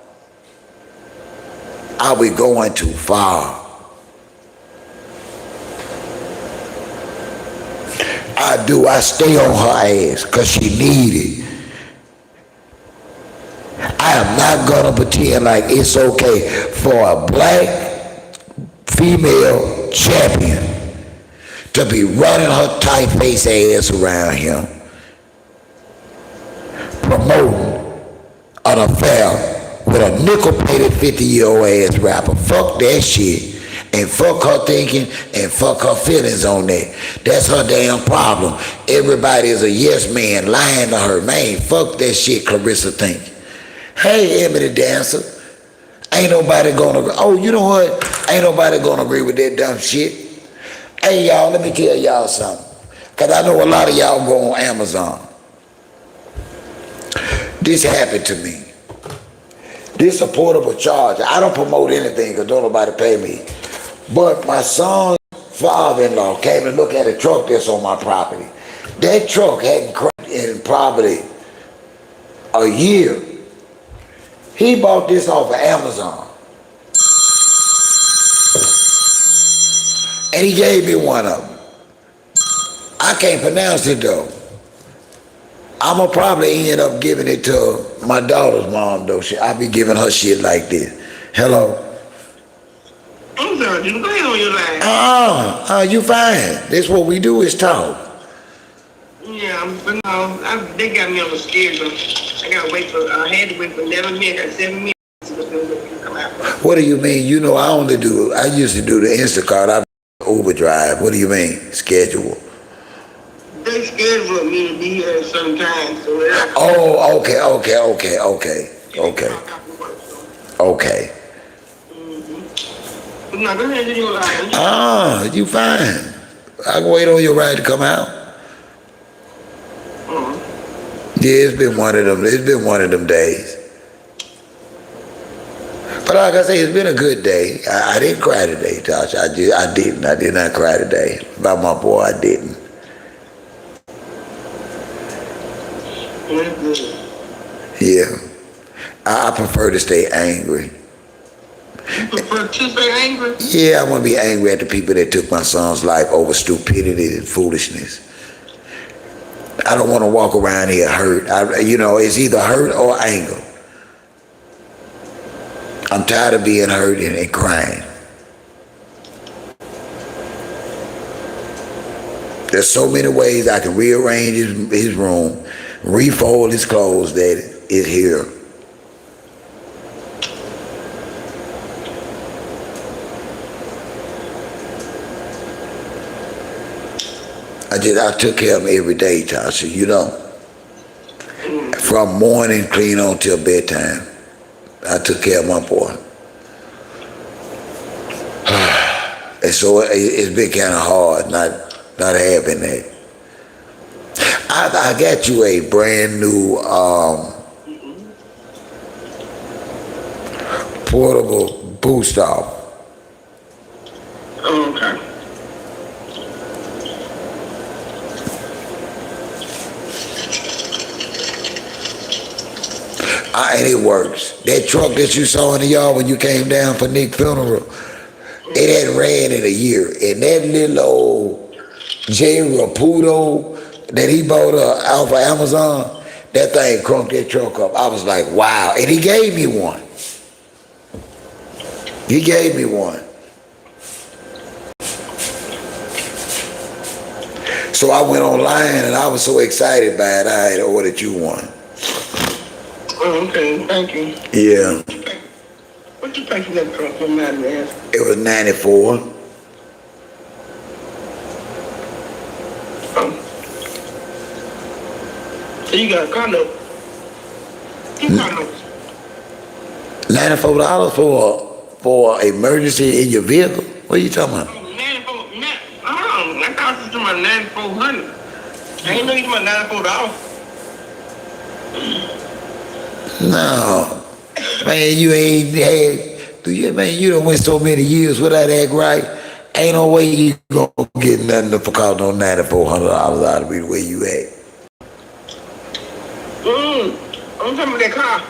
are we going too far? I do. I stay on her ass because she need it. I am not gonna pretend like it's okay for a black female champion to be running her tight face ass around him, promoting an affair with a nickel-plated 50-year-old ass rapper. Fuck that shit. And fuck her thinking and fuck her feelings on that. That's her damn problem. Everybody is a yes man lying to her. Man, fuck that shit Claressa think. Hey, Emily Dancer. Ain't nobody gonna agree. Oh, you know what? Ain't nobody gonna agree with that dumb shit. Hey, y'all, let me tell y'all something. Because I know a lot of y'all go on Amazon. This happened to me. This is a portable charger. I don't promote anything because don't nobody pay me. But my son's father-in-law came to look at a truck that's on my property. That truck hadn't crashed in probably a year. He bought this off of Amazon. And he gave me one of them. I can't pronounce it though. I'm gonna probably end up giving it to my daughter's mom though. I be giving her shit like this. Hello? I'm sorry, dude. Go ahead on your line. You fine. This what we do is talk. Yeah, but no, they got me on the schedule. I gotta wait for, I had to wait for 11 minutes, I got 7 minutes to come out. What do you mean? You know, I used to do the Instacart. I Uber drive. What do you mean? Schedule. They scheduled me to be here at certain times, so Oh, okay. Okay. But no, go ahead and do your line. You fine. I can wait on your ride to come out. Yeah, it's been one of them days. But like I say, it's been a good day. I didn't cry today, Tasha. I did not cry today. About my boy, I didn't. Yeah. I prefer to stay angry. You prefer to stay angry? Yeah, I want to be angry at the people that took my son's life over stupidity and foolishness. I don't want to walk around here hurt. It's either hurt or anger. I'm tired of being hurt and crying. There's so many ways I can rearrange his room, refold his clothes that is here. I took care of him every day, Tasha, you know. From morning clean on till bedtime. I took care of my boy. And so it's been kind of hard not having that. I got you a brand new portable boost off. Oh, okay. And it works. That truck that you saw in the yard when you came down for Nick's funeral, it hadn't ran in a year. And that little old J. Raputo that he bought off of Amazon, that thing crunked that truck up. I was like, wow. And he gave me one. So I went online and I was so excited by it, I had ordered you one. Oh, okay, thank you. Yeah. What you pay for that truck from that man? It was 94. So you got a car note. Two car notes. $94 for emergency in your vehicle? What are you talking about? 94, I thought you were talking about 9,400. I ain't know you were talking about $94. No. Man, you ain't had, man, you done went so many years without that right. Ain't no way you gonna get nothing for cost no $9,400 out of me the way you act. I'm talking about that car.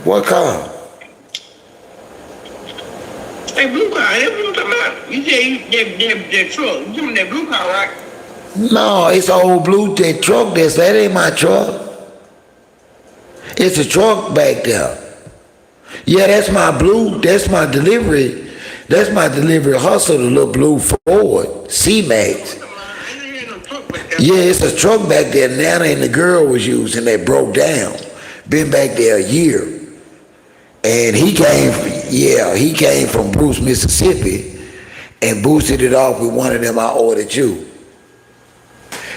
What car? That blue car, that's what I'm talking about. You said that truck. You talking about that blue car, right? No, it's an old blue that truck. That ain't my truck. It's a truck back there. Yeah, that's my blue. That's my delivery. That's my delivery hustle, the little blue Ford C-Max. Yeah, it's a truck back there. Nana and the girl was using that broke down. Been back there a year. And he came from Bruce, Mississippi, and boosted it off with one of them I ordered you.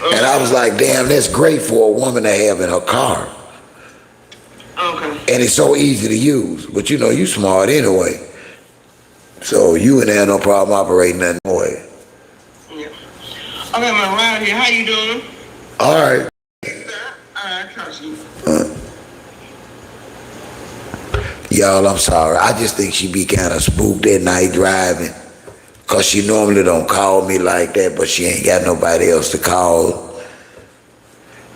And I was like, damn, that's great for a woman to have in her car. Okay. And it's so easy to use. But you know, you smart anyway. So you ain't have no problem operating that way. Yeah. Okay, man, around here, how you doing? All right. I trust you. Y'all, I'm sorry. I just think she be kind of spooked at night driving. Cause she normally don't call me like that, but she ain't got nobody else to call.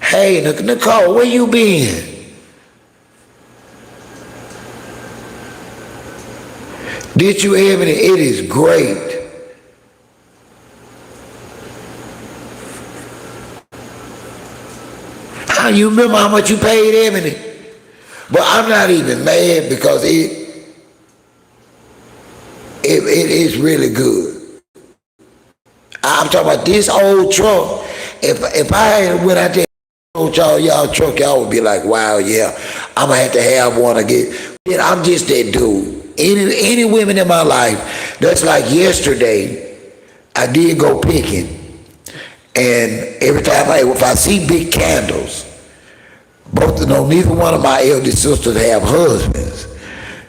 Hey, Nicole, where you been? Did you have any? It is great. How you remember how much you paid Ebony? But I'm not even mad because it is really good. I'm talking about this old truck. If I had went out there and told y'all truck, y'all would be like, wow, yeah, I'm gonna have to have one again. I'm just that dude. Any women in my life, that's like yesterday, I did go picking. And every time if I see big candles, neither one of my eldest sisters have husbands.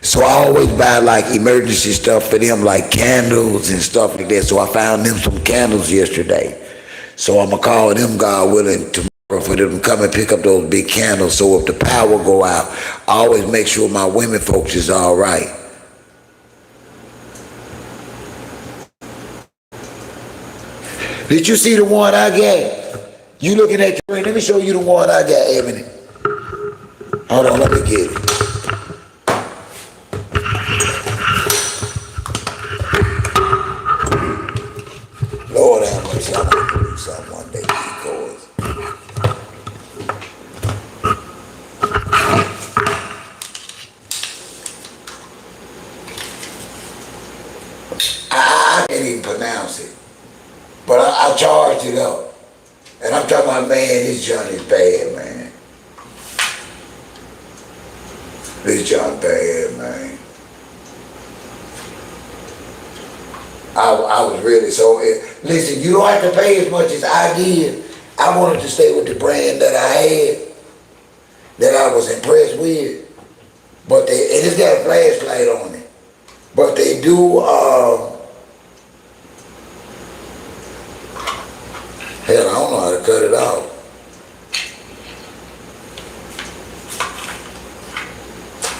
So I always buy like emergency stuff for them, like candles and stuff like that. So I found them some candles yesterday. So I'm gonna call them, God willing, tomorrow for them to come and pick up those big candles. So if the power go out, I always make sure my women folks is all right. Did you see the one I got? You looking at the screen? Let me show you the one I got, Ebony. Hold on, let me get it. Lord have mercy, I'm gonna do something one day, because I can't even pronounce it. But I charged it up. And I'm talking about, man, this joint is bad, man. This joint bad, man. I was really so, listen, you don't have to pay as much as I did. I wanted to stay with the brand that I had, that I was impressed with. But and it's got a flashlight on it. But they do, hell, I don't know how to cut it out.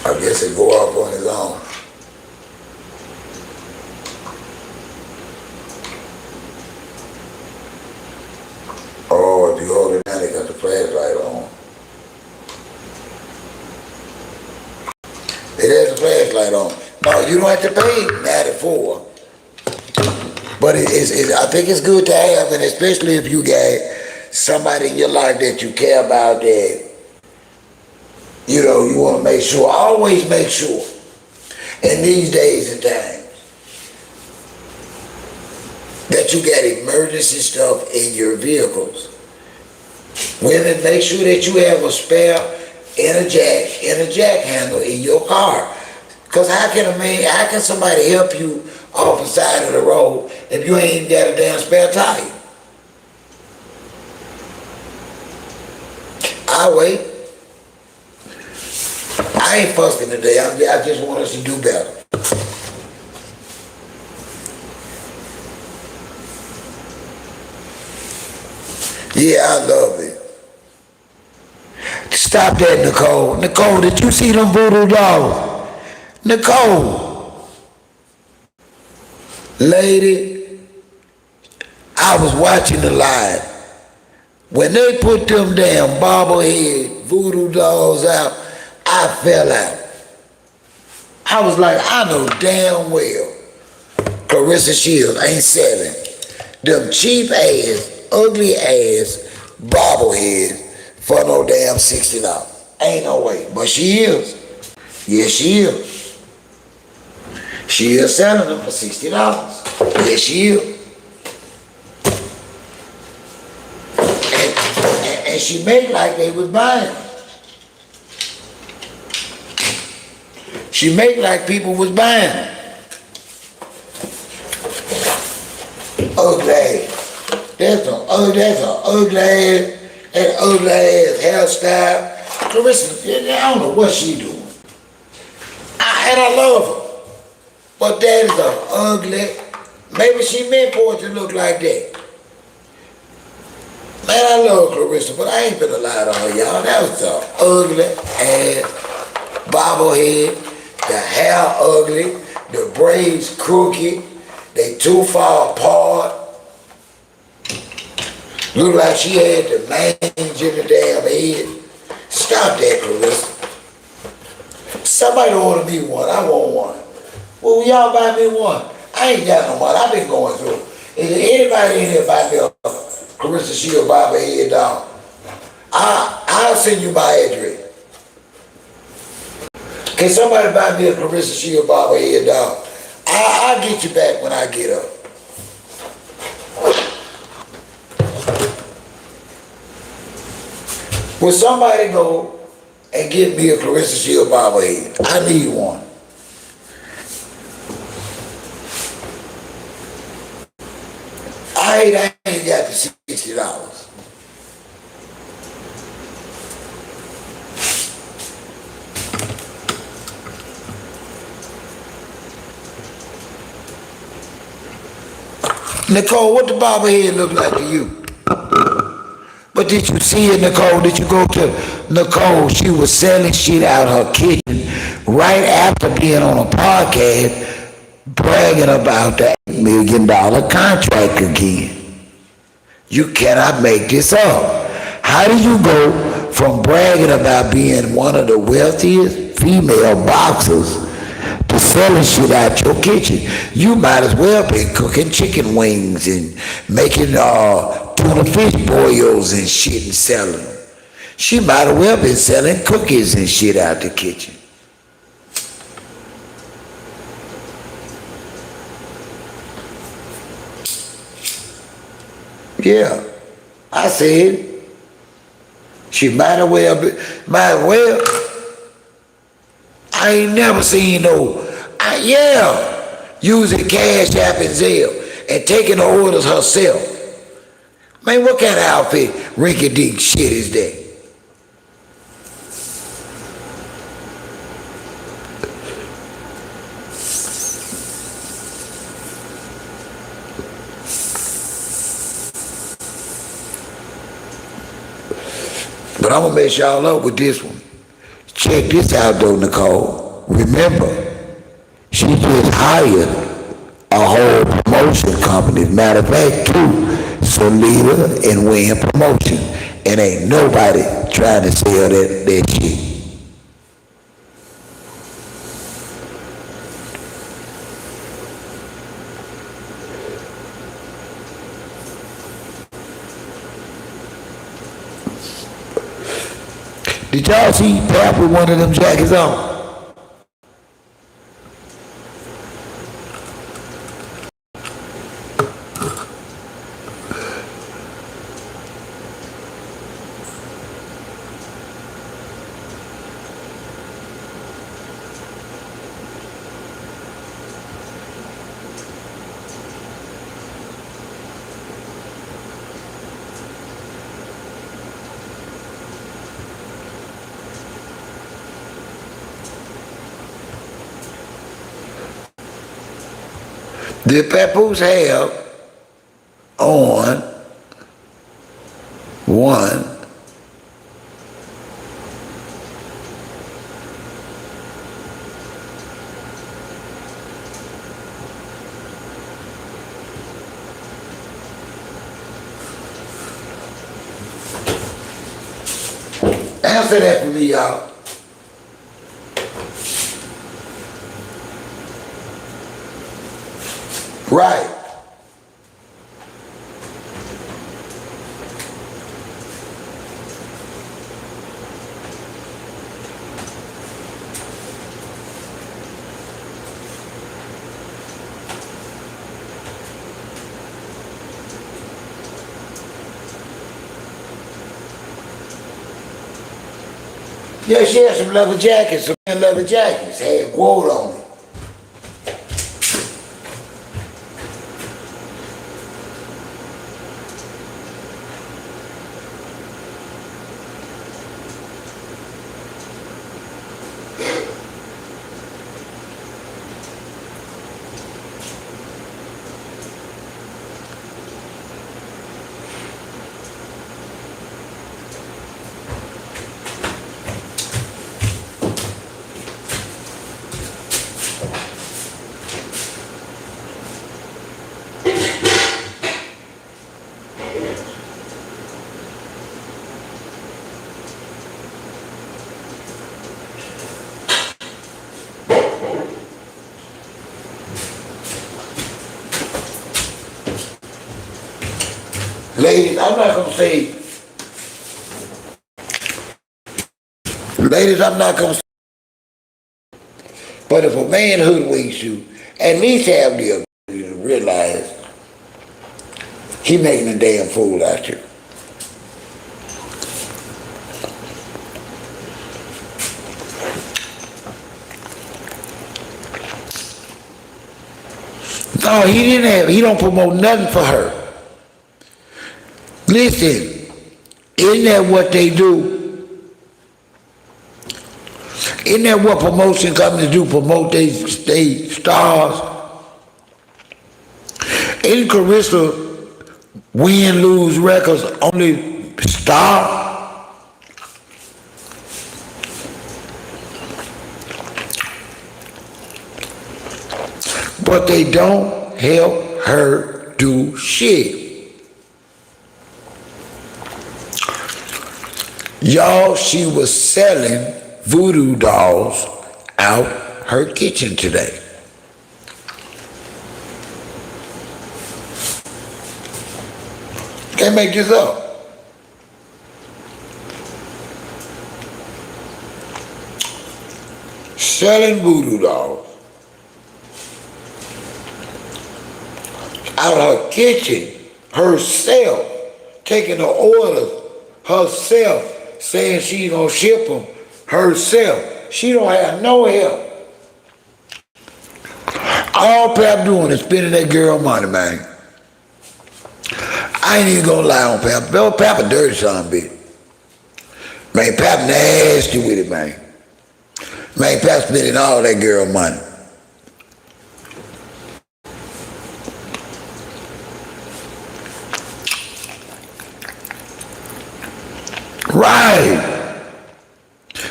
I guess it go off on its own. Oh, if you hold it down, they got the flashlight on. It has a flashlight on. No, you don't have to pay 94. But I think it's good to have, and especially if you got somebody in your life that you care about, that, you know, you want to make sure, always make sure, in these days and times, that you got emergency stuff in your vehicles. Women, make sure that you have a spare and a jack handle in your car. Because how can somebody help you off the side of the road if you ain't got a damn spare tire? I'll wait. I ain't fussing today. I just want us to do better. Yeah, I love it. Stop that, Nicole. Nicole, did you see them voodoo dolls? Nicole. Lady, I was watching the live. When they put them damn bobblehead voodoo dolls out, I fell out. I was like, I know damn well Claressa Shields ain't selling them cheap ass, ugly ass bobbleheads for no damn $60. Ain't no way. But she is. Yes, she is. She is selling them for $60. Yes, she is. And she make like they was buying. She make like people was buying. Ugly. That's an ugly ass hairstyle. Claressa, I don't know what she doing. And I love her. But that is an ugly. Maybe she meant for it to look like that. Man, I love Claressa, but I ain't finna lie to her, y'all. That was an ugly ass bobblehead. The hair ugly. The braids crooked. They too far apart. Look like she had the mange in the damn head. Stop that, Claressa. Somebody order me one. I want one. Well, y'all buy me one. I ain't got no one. I've been going through. Is there anybody in here buy me a Claressa Shields bobblehead doll? I'll send you my address. Can somebody buy me a Claressa Shields bobblehead doll? I'll get you back when I get up. Will somebody go and get me a Claressa Shields bobblehead? I need one. I ain't got the $60. Nicole, what the bobblehead look like to you? But did you see it, Nicole? Did you go to Nicole? She was selling shit out her kitchen right after being on a podcast bragging about the $8 million contract again. You cannot make this up. How do you go from bragging about being one of the wealthiest female boxers to selling shit out your kitchen? You might as well be cooking chicken wings and making tuna fish boils and shit and selling them. She might as well be selling cookies and shit out the kitchen. Yeah, I said she might as well. I ain't never seen using Cash App and Zelle and taking the orders herself. Man, what kind of outfit rinky-dink shit is that? But I'm gonna mess y'all up with this one. Check this out though, Nicole. Remember, she just hired a whole promotion company. Matter of fact, too, Solita and Win Promotion. And ain't nobody trying to sell that shit. Did y'all see Pap with one of them jackets on? The papoose have on one answer that for me, y'all. Right. Yeah, she had some leather jackets, some leather jackets, had gold on it. Ladies, I'm not gonna say, ladies, I'm not gonna say, but if a man hoodwinks you, at least have the ability to realize he making a damn fool out you. No, he don't promote nothing for her. Listen, isn't that what they do? Isn't that what promotion companies do, promote they stars? Isn't Claressa win, lose records only star? But they don't help her do shit. Y'all, she was selling voodoo dolls out her kitchen today. Can't make this up. Selling voodoo dolls out her kitchen herself, taking the orders herself, saying she gonna ship them herself. She don't have no help. All Pap doing is spending that girl money, man. I ain't even gonna lie on Pap. Bill Pap a dirty son of a bitch. Man, Pap nasty with it, man. Man, Pap spending all that girl money.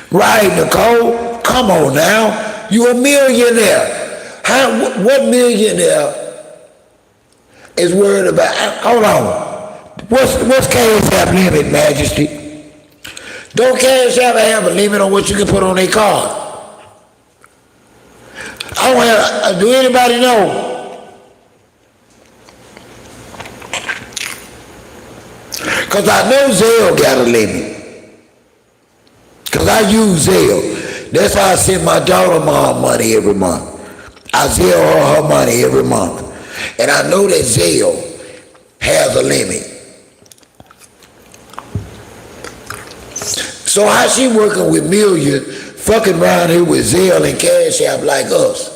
Right, Nicole. Come on now. You a millionaire. What millionaire is worried about? Hold on. What's Cash App limit, Majesty? Don't Cash App have a limit on what you can put on their card? I don't have. Do anybody know? Cause I know Zelle got a limit. Cause I use Zelle. That's how I send my daughter mom money every month. I Zelle her money every month. And I know that Zelle has a limit. So how she working with millions, fucking around here with Zelle and Cash App like us?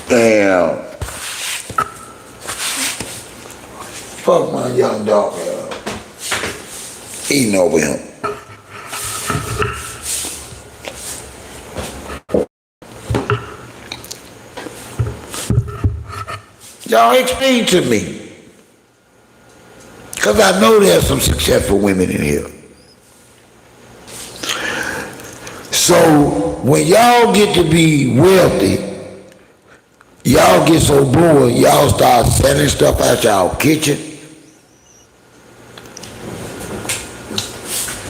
Damn. young dog eating over him. Y'all explain to me. Because I know there's some successful women in here. So when y'all get to be wealthy, y'all get so bored, y'all start selling stuff out y'all kitchen.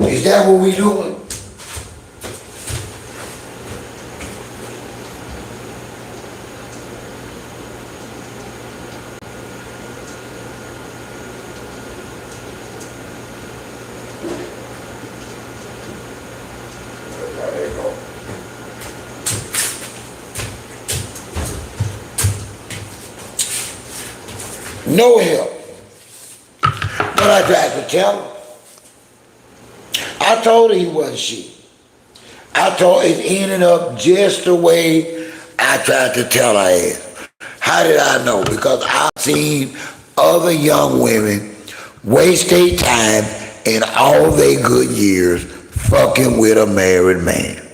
Is that what we doing? No help. But I tried to tell her. I told her he wasn't shit. I told it ended up just the way I tried to tell her ass. How did I know? Because I've seen other young women waste their time in all their good years fucking with a married man.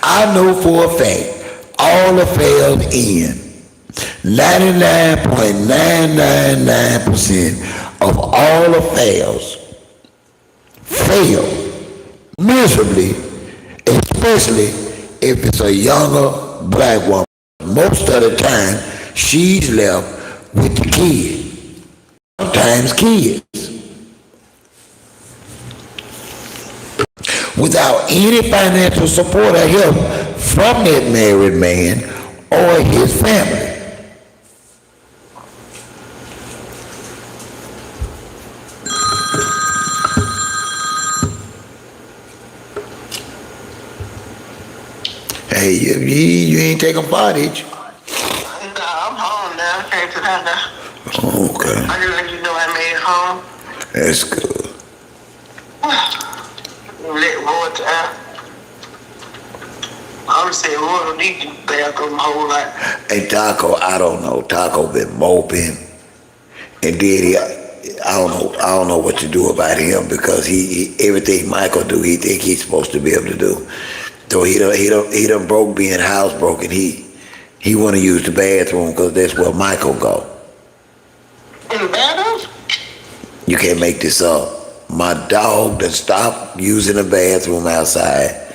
I know for a fact all affairs end. 99.999% of all affairs fail miserably, especially if it's a younger black woman. Most of the time, she's left with the kid. Sometimes kids. Without any financial support or help from that married man or his family. Hey, you ain't taking part, did you? No, I'm home now. I came to the house now. Okay, I just let you know I made it home. that's good. Let Roy out. I'm saying Roy don't need to bathroom a whole lot. Hey, Taco, I don't know. Taco been moping, and then I don't know what to do about him because he everything Michael do, he think he's supposed to be able to do. So he done broke being housebroken. He want to use the bathroom because that's where Michael go. In the bathroom? You can't make this up. My dog done stopped using the bathroom outside,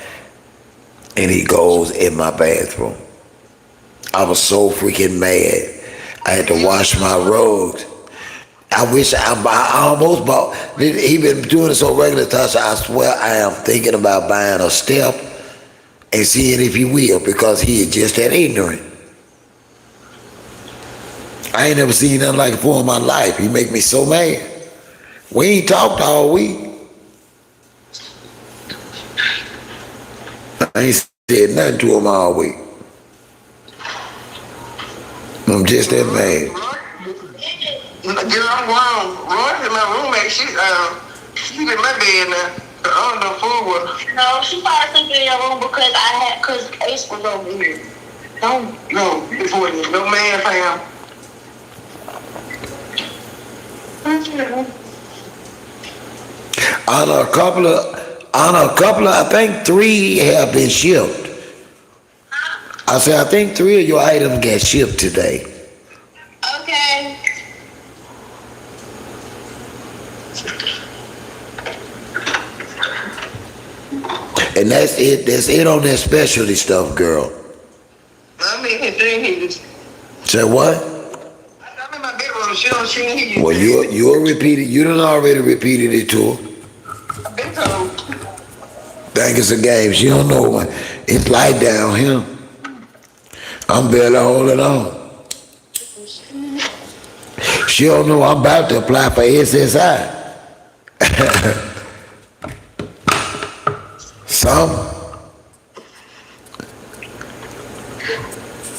and he goes in my bathroom. I was so freaking mad. I had to wash my rugs. I wish I almost bought. He been doing it so regular, Tasha. I swear I am thinking about buying a step and seeing if he will, because he is just that ignorant. I ain't never seen nothing like it before in my life. He make me so mad. We ain't talked all week. I ain't said nothing to him all week. I'm just that mad. Girl, I'm grown. Roy's in my roommate. She in my bed now. I don't know fool with her. No, she probably sleeping in your room because Ace was over here. No, before this. No man found. On a couple of, I think 3 have been shipped. I said, I think 3 of your items got shipped today. Okay. And that's it on that specialty stuff, girl. I mean, he just. Say what? I'm in my bedroom. She ain't hear you. Well, you'll repeat it. You done already repeated it to her. I've been told. Think it's a game. She don't know what. It's light down here. I'm barely holding on. She don't know I'm about to apply for SSI. Some.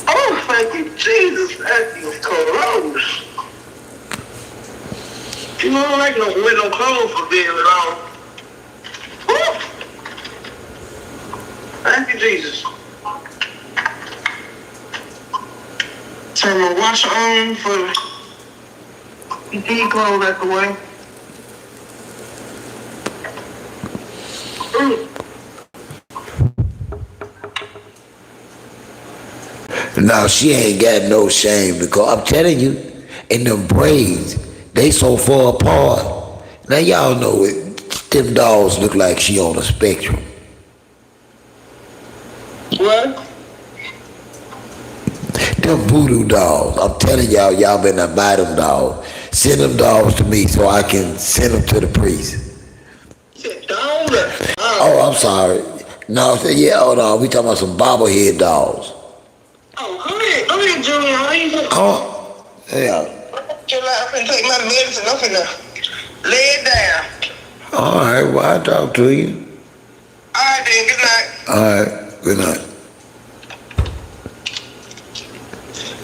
Oh, thank you, Jesus. That is clothes. You don't like no wear no clothes for very long. Woo! Thank you, Jesus. Turn my washer on for you get your clothes out the way. Now she ain't got no shame because I'm telling you, in them braids, they so far apart. Now y'all know it. Them dolls look like she on a spectrum. What? Them voodoo dolls. I'm telling y'all, y'all better buy them dolls. Send them dolls to me so I can send them to the priest. Oh, I'm sorry. No, yeah, hold on. We talking about some bobblehead dolls. Oh, go ahead, Junior. How you doing? Oh, yeah. I'm finna take my medicine. I'm finna lay it down. All right, well, I'll talk to you. All right, then. Good night. All right, good night.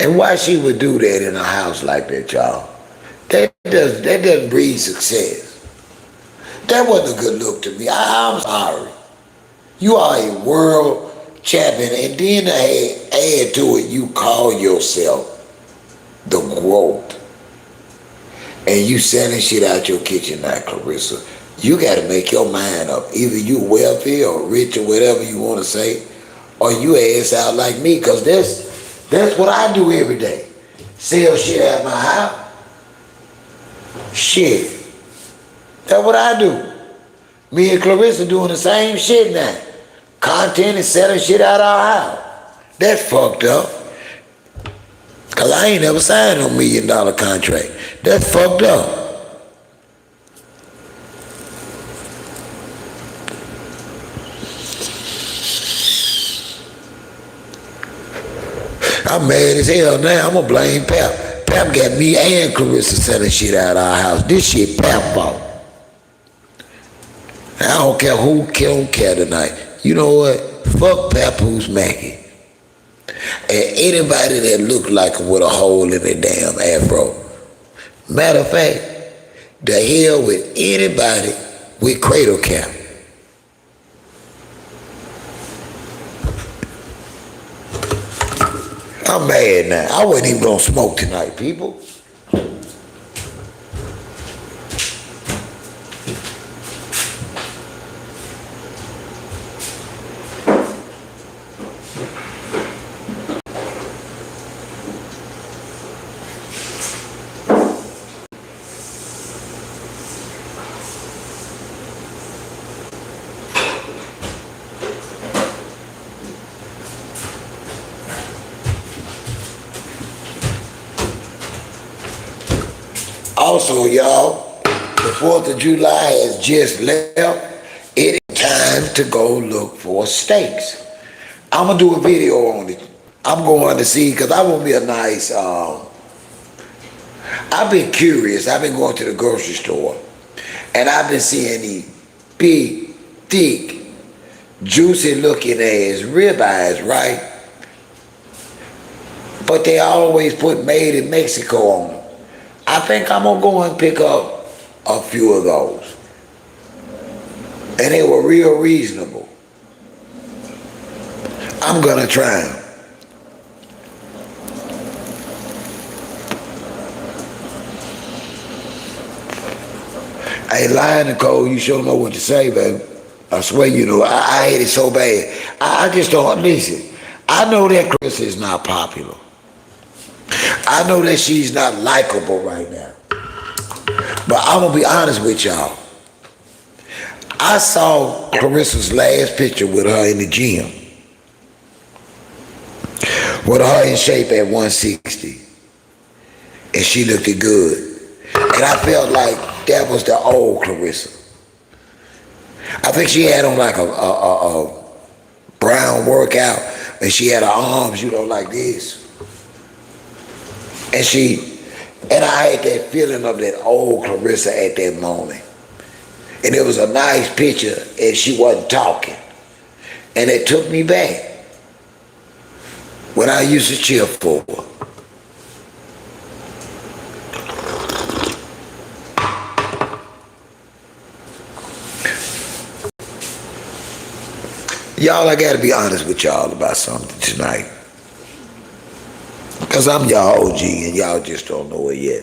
And why she would do that in a house like that, y'all? That doesn't breed success. That wasn't a good look to me. I'm sorry. You are a world champion, and then add to it, you call yourself the growth. And you selling shit out your kitchen now, Claressa. You got to make your mind up. Either you wealthy or rich or whatever you want to say, or you ass out like me, because that's what I do every day. Sell shit at my house. Shit. That's what I do. Me and Claressa doing the same shit now. Content and selling shit out our house. That's fucked up. Cause I ain't never signed no $1 million contract. That's fucked up. I'm mad as hell now. I'm gonna blame Pap. Pap got me and Claressa selling shit out of our house. This shit Pap fault. I don't care who don't care tonight. You know what? Fuck Papoose Mackie. And anybody that look like him with a hole in their damn afro. Matter of fact, the hell with anybody with cradle cap. I'm mad now. I wasn't even gonna smoke tonight, people. Also, y'all, the 4th of July has just left. It is time to go look for steaks. I'm going to do a video on it. I'm going to see, because I want me a nice, I've been curious. I've been going to the grocery store, and I've been seeing these big, thick, juicy looking ass ribeyes, right? But they always put made in Mexico on them. I think I'm gonna go and pick up a few of those. And they were real reasonable. I'm gonna try them. I ain't lying, Nicole, you sure know what to say, baby. I swear you know, I hate it so bad. I just don't, listen, I know that Claressa is not popular. I know that she's not likable right now. But I'm gonna be honest with y'all. I saw Claressa's last picture with her in the gym. With her in shape at 160. And she looked good. And I felt like that was the old Claressa. I think she had on like a brown workout, and she had her arms, you know, like this. And I had that feeling of that old Claressa at that moment. And it was a nice picture, and she wasn't talking. And it took me back when I used to cheer for her. Y'all, I gotta be honest with y'all about something tonight. Cause Because I'm y'all OG and y'all just don't know it yet.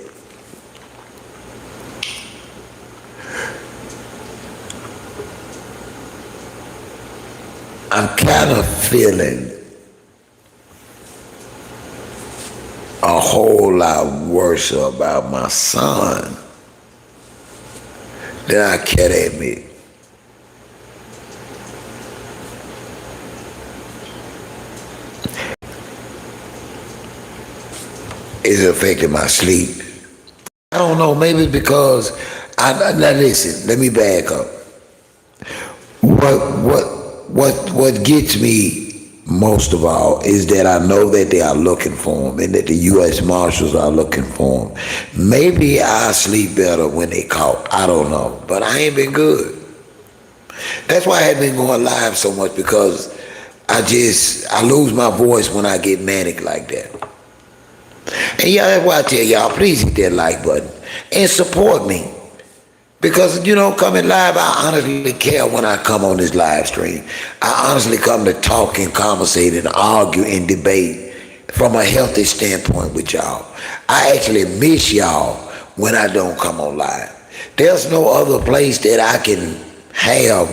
I'm kind of feeling a whole lot worse about my son than I care to admit. It's affecting my sleep. I don't know, maybe it's because now listen, let me back up. What gets me most of all is that I know that they are looking for him and that the U.S. Marshals are looking for him. Maybe I sleep better when they caught. I don't know, but I ain't been good. That's why I haven't been going live so much, because I lose my voice when I get manic like that. And yeah, that's why I tell y'all, please hit that like button and support me. Because, coming live, I honestly care when I come on this live stream. I honestly come to talk and conversate and argue and debate from a healthy standpoint with y'all. I actually miss y'all when I don't come on live. There's no other place that I can have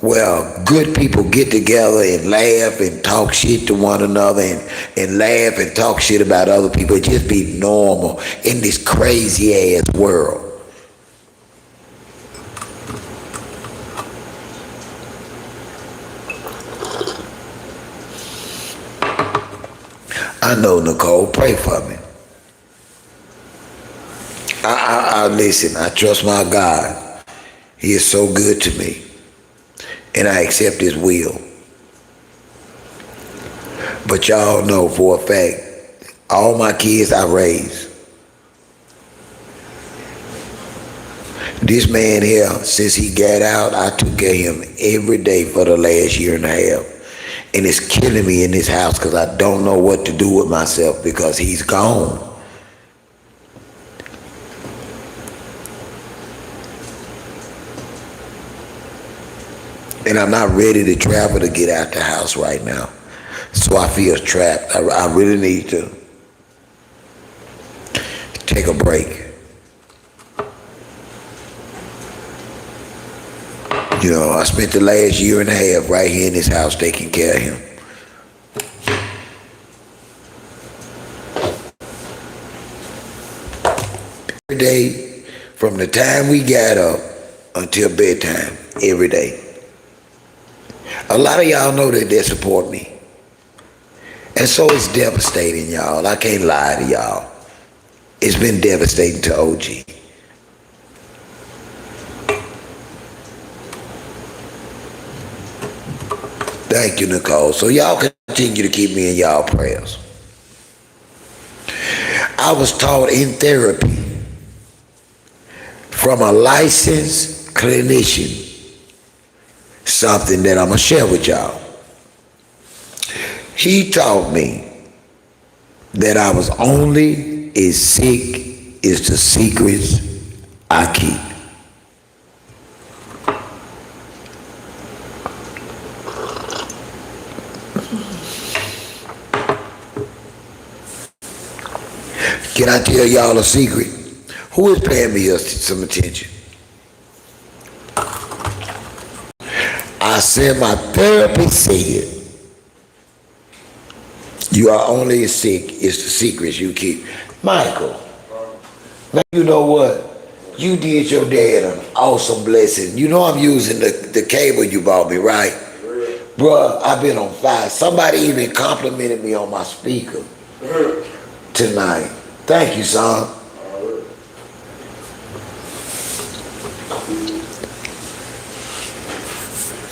where good people get together and laugh and talk shit to one another and laugh and talk shit about other people. It just be normal in this crazy ass world. I know, Nicole, pray for me. I listen, I trust my God. He is so good to me. And I accept his will. But y'all know for a fact, all my kids I raised. This man here, since he got out, I took care of him every day for the last year and a half. And it's killing me in this house because I don't know what to do with myself because he's gone. And I'm not ready to travel to get out the house right now. So I feel trapped. I really need to take a break. I spent the last year and a half right here in this house taking care of him. Every day, from the time we got up until bedtime, every day. A lot of y'all know that they support me. And so it's devastating, y'all. I can't lie to y'all. It's been devastating to OG. Thank you, Nicole. So y'all continue to keep me in y'all prayers. I was taught in therapy from a licensed clinician something that I'm going to share with y'all. He taught me that I was only as sick as the secrets I keep. Can I tell y'all a secret? Who is paying me some attention? I said my therapist said, you are only as sick as the secrets you keep. Michael, now you know what? You did your dad an awesome blessing. I'm using the cable you bought me, right? Bruh, I've been on fire. Somebody even complimented me on my speaker tonight. Thank you, son.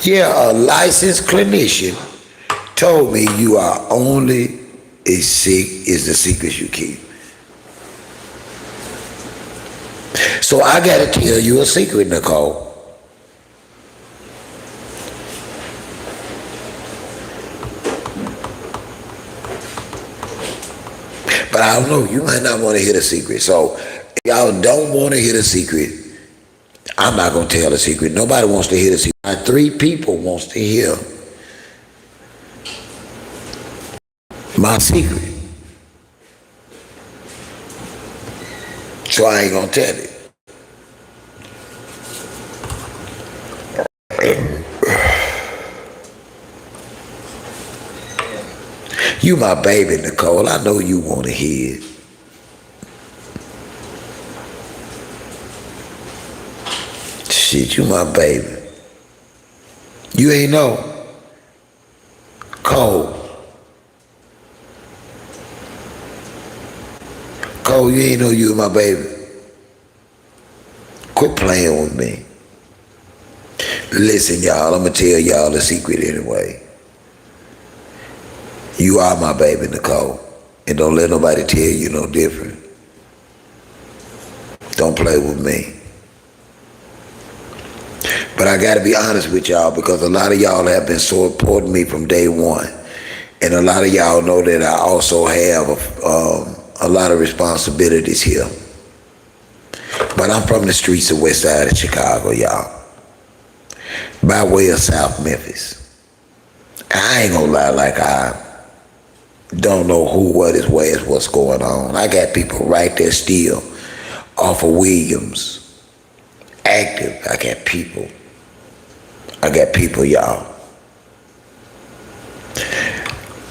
Yeah, a licensed clinician told me you are only as sick as the secrets you keep. So I gotta tell you a secret, Nicole. But I don't know, you might not want to hear the secret. So if y'all don't want to hear the secret, I'm not going to tell the secret. Nobody wants to hear the secret. 3 people wants to hear my secret. So I ain't gonna tell it. You my baby, Nicole. I know you want to hear it. Shit, you my baby. You ain't know. Cole. Cole, you ain't know you my baby. Quit playing with me. Listen, y'all, I'm gonna tell y'all a secret anyway. You are my baby, Nicole. And don't let nobody tell you no different. Don't play with me. But I gotta be honest with y'all, because a lot of y'all have been supporting me from day one. And a lot of y'all know that I also have a lot of responsibilities here. But I'm from the streets of West Side of Chicago, y'all. By way of South Memphis. I ain't gonna lie, like I don't know who, what is, where is, what's going on. I got people right there still off of Williams. Active. I got people, y'all.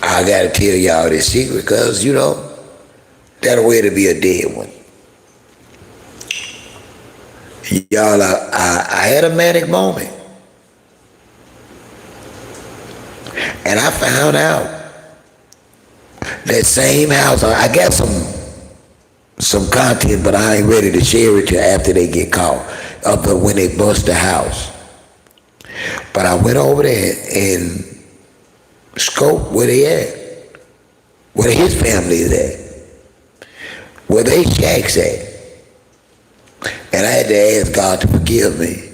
I gotta tell y'all this secret, because, you know, that way to be a dead one. Y'all, I had a manic moment. And I found out that same house, I got some content, but I ain't ready to share it till after they get caught, when they bust the house. But I went over there and scoped where they at, where his family is at, where they shacks at. And I had to ask God to forgive me,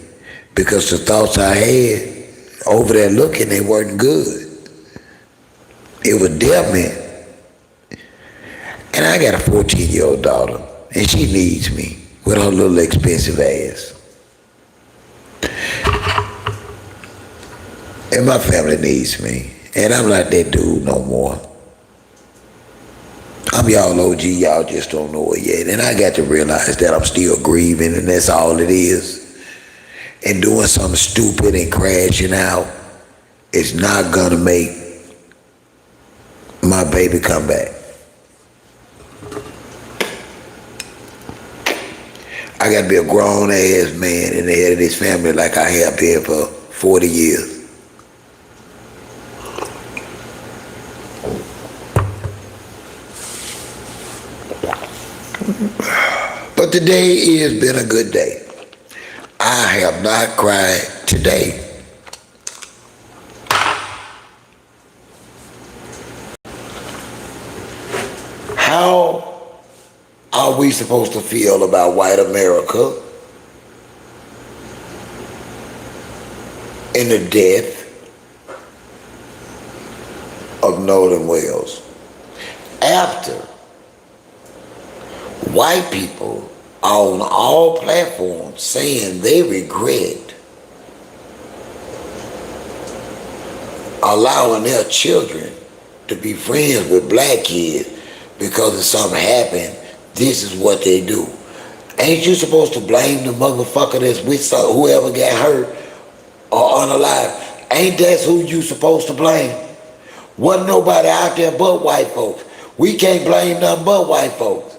because the thoughts I had over there looking, they weren't good. It was deaf men. And I got a 14-year-old daughter, and she needs me with her little expensive ass. And my family needs me. And I'm not that dude no more. I'm y'all OG, y'all just don't know it yet. And I got to realize that I'm still grieving, and that's all it is. And doing something stupid and crashing out is not gonna make my baby come back. I gotta be a grown ass man in the head of this family like I have been for 40 years. But today has been a good day. I have not cried today. How are we supposed to feel about white America in the death of Nolan Wells, after white people on all platforms saying they regret allowing their children to be friends with black kids because if something happened, this is what they do. Ain't you supposed to blame the motherfucker that's with whoever got hurt or unalive? Ain't that who you supposed to blame? Wasn't nobody out there but white folks. We can't blame nothing but white folks.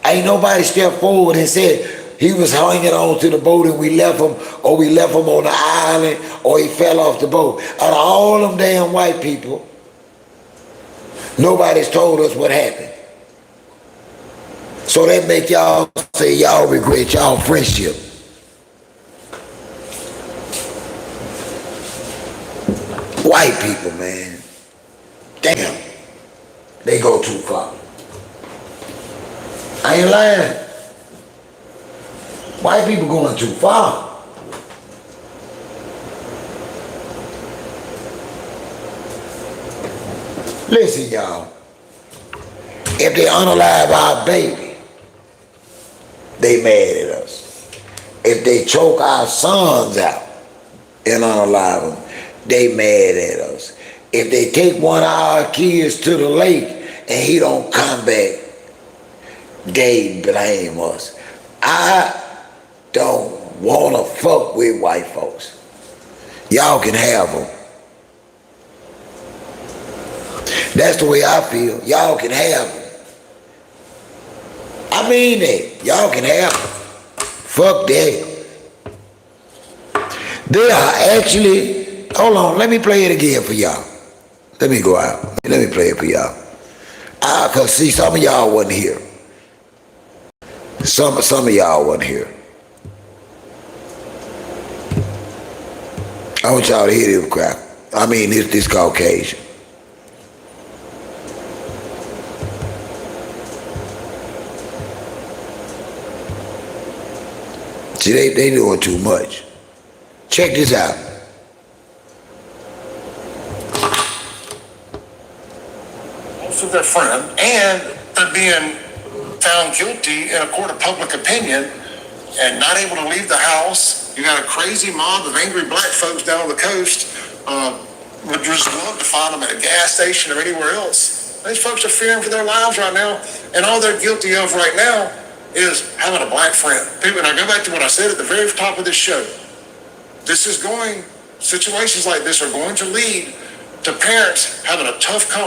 Ain't nobody stepped forward and said he was hanging on to the boat and we left him, or we left him on the island, or he fell off the boat. Out of all them damn white people, nobody's told us what happened. So that make y'all say y'all regret y'all friendship. White people, man. Damn. They go too far. I ain't lying. White people going too far. Listen, y'all. If they unalive our baby, they mad at us. If they choke our sons out and unalive them, they mad at us. If they take one of our kids to the lake and he don't come back, they blame us. I don't wanna fuck with white folks. Y'all can have them. That's the way I feel. Y'all can have them. I mean that. Y'all can have them. Fuck that. They are actually, hold on, let me play it again for y'all. Let me go out. Let me play it for y'all. Cause see, some of y'all wasn't here. Some of y'all wasn't here. I want y'all to hear this crap. I mean, this Caucasian. See, they doing too much. Check this out. Also their friend, and they're being found guilty in a court of public opinion and not able to leave the house. You got a crazy mob of angry black folks down on the coast. Would just love to find them at a gas station or anywhere else. These folks are fearing for their lives right now, and all they're guilty of right now is having a black friend. People, and I go back to what I said at the very top of this show. Situations like this are going to lead to parents having a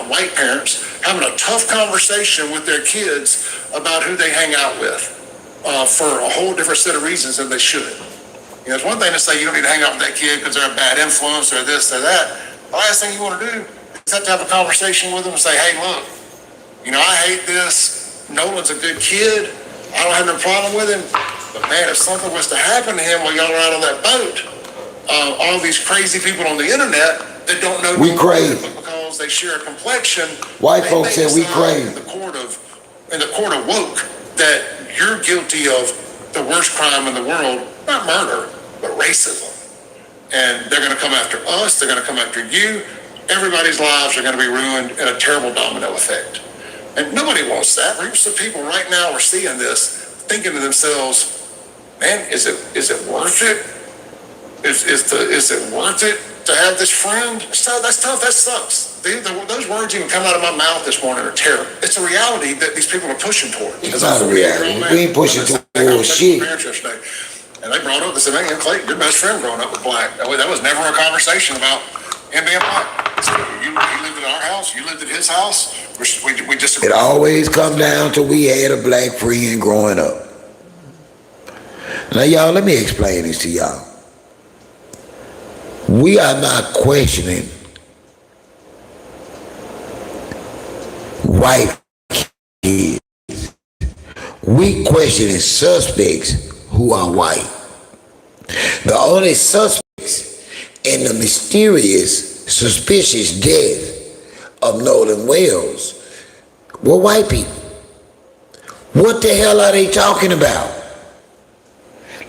white parents having a tough conversation with their kids about who they hang out with for a whole different set of reasons than they should. You know, it's one thing to say you don't need to hang out with that kid because they're a bad influence or this or that. The last thing you want to do is have to have a conversation with them and say, hey, look, you know, I hate this. Nolan's a good kid. I don't have no problem with him. But man, if something was to happen to him while y'all are out on that boat, all these crazy people on the internet that don't know we crazy because they share a complexion. White folks said we crazy. In the court of woke, that you're guilty of the worst crime in the world, not murder, but racism. And they're going to come after us. They're going to come after you. Everybody's lives are going to be ruined in a terrible domino effect. And nobody wants that. Groups of people right now are seeing this, thinking to themselves, man, is it worth it? Is it worth it to have this friend? That's tough. That sucks. Those words even come out of my mouth this morning are terrible. It's a reality that these people are pushing toward. It's not a reality. We ain't pushing toward shit. And they brought up, they said, man, Clayton, your best friend growing up was black. That was never a conversation about him being black. So you lived at our house, you lived at his house. We disagree. It always come down to we had a black friend growing up. Now, y'all, let me explain this to y'all. We are not questioning white kids. We questioning suspects who are white. The only suspects in the mysterious, suspicious death of Nolan Wells were white people. What the hell are they talking about?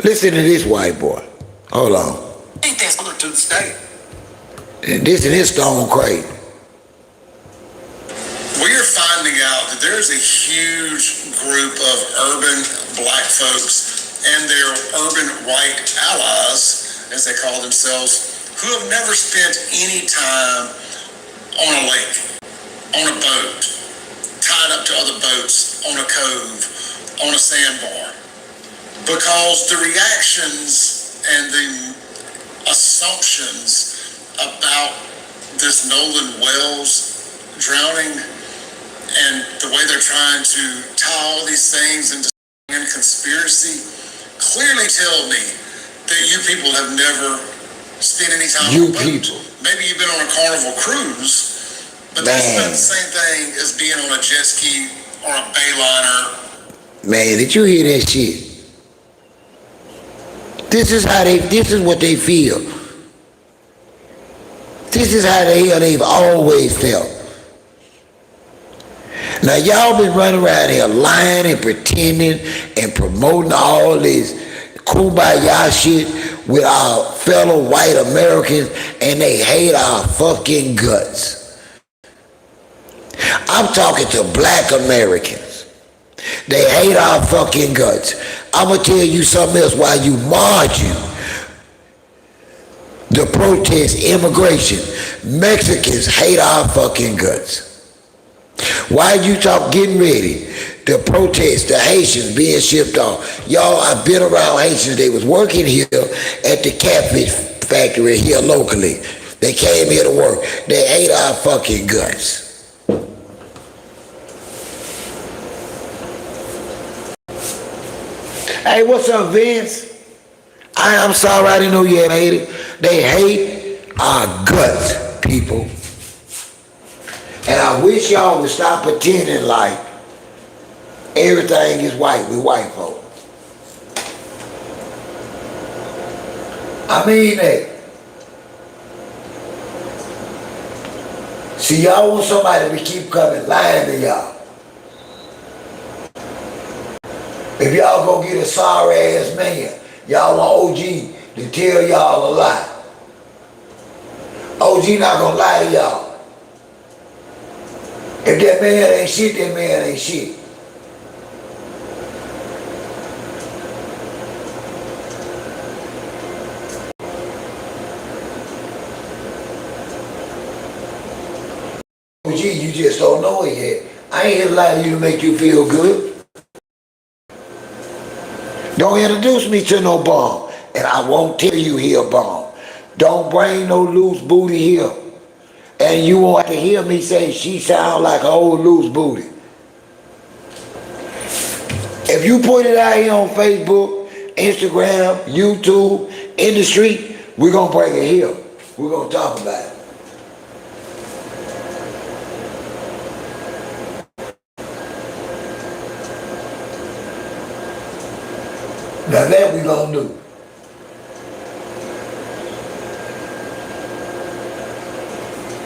Listen to this white boy. Hold on. Ain't that similar to the state? This is his stone crazy. We're finding out that there's a huge group of urban black folks and their urban white allies, as they call themselves, who have never spent any time on a lake, on a boat, tied up to other boats, on a cove, on a sandbar. Because the reactions and the assumptions about this Nolan Wells drowning and the way they're trying to tie all these things into conspiracy clearly tell me that you people have never spent any time on a boat. People. Maybe you've been on a Carnival cruise, but that's not the same thing as being on a jet ski or a Bayliner. Man, did you hear that shit? This is what they feel. This is how they've always felt. Now y'all been running around here lying and pretending and promoting all this kumbaya shit with our fellow white Americans, and they hate our fucking guts. I'm talking to black Americans. They hate our fucking guts. I'm gonna tell you something else while you marching the protest immigration. Mexicans hate our fucking guts. Why you getting ready the protest, the Haitians being shipped off. Y'all, I've been around Haitians. They was working here at the catfish factory here locally. They came here to work. They ate our fucking guts. Hey, what's up, Vince? I'm sorry, I didn't know you had hated. They hate our guts, people. And I wish y'all would stop pretending like everything is white with white folk. I mean that. See, y'all want somebody to keep coming lying to y'all. If y'all go get a sorry ass man, y'all want OG to tell y'all a lie. OG not gonna lie to y'all. If that man ain't shit, that man ain't shit. OG, you just don't know it yet. I ain't here to lie to you to make you feel good. Don't introduce me to no bum, and I won't tell you he a bum. Don't bring no loose booty here, and you won't have to hear me say she sound like an old loose booty. If you put it out here on Facebook, Instagram, YouTube, in the street, we're gonna bring it here. We're gonna talk about it. Now that we gonna do.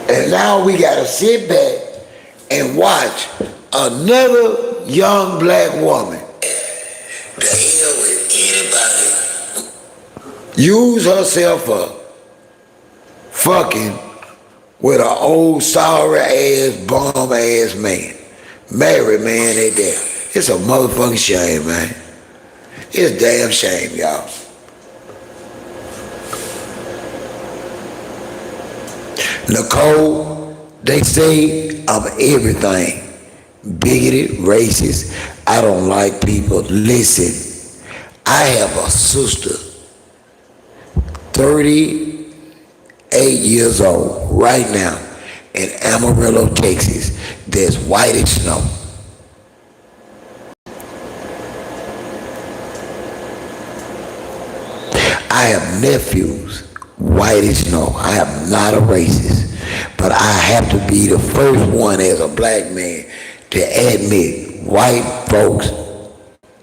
And now we gotta sit back and watch another young black woman. The hell with anybody use herself up fucking with an old sorry ass bum ass man. Married man at that. It's a motherfucking shame, man. It's a damn shame, y'all. Nicole, they say I'm everything. Bigoted, racist, I don't like people. Listen, I have a sister, 38 years old, right now, in Amarillo, Texas, that's white as snow. I have nephews, white as snow. I am not a racist, but I have to be the first one as a black man to admit white folks,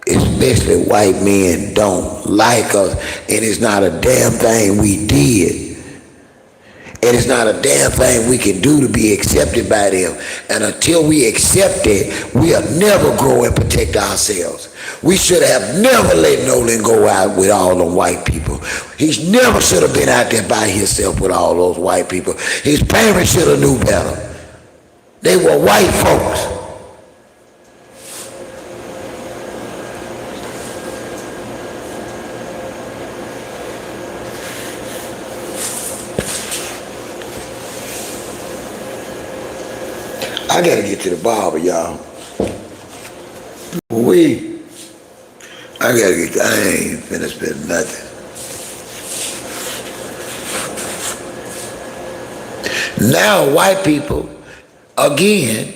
especially white men, don't like us, and it's not a damn thing we did. And it's not a damn thing we can do to be accepted by them. And until we accept it, we'll never grow and protect ourselves. We should have never let Nolan go out with all them white people. He never should have been out there by himself with all those white people. His parents should have knew better. They were white folks. I gotta get to the barber, y'all. I ain't finna spend nothing. Now white people, again,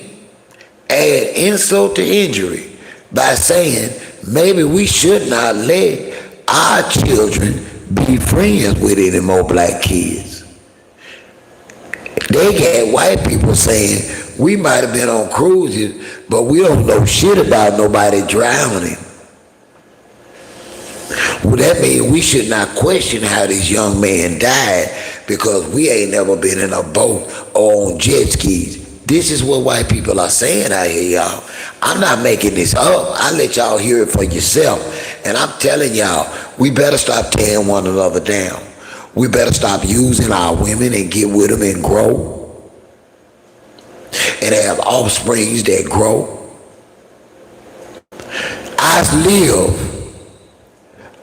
add insult to injury by saying maybe we should not let our children be friends with any more black kids. They got white people saying, we might have been on cruises, but we don't know shit about nobody drowning. Well, that means we should not question how this young man died because we ain't never been in a boat or on jet skis. This is what white people are saying out here, y'all. I'm not making this up. I let y'all hear it for yourself. And I'm telling y'all, we better stop tearing one another down. We better stop using our women and get with them and grow. And have offsprings that grow.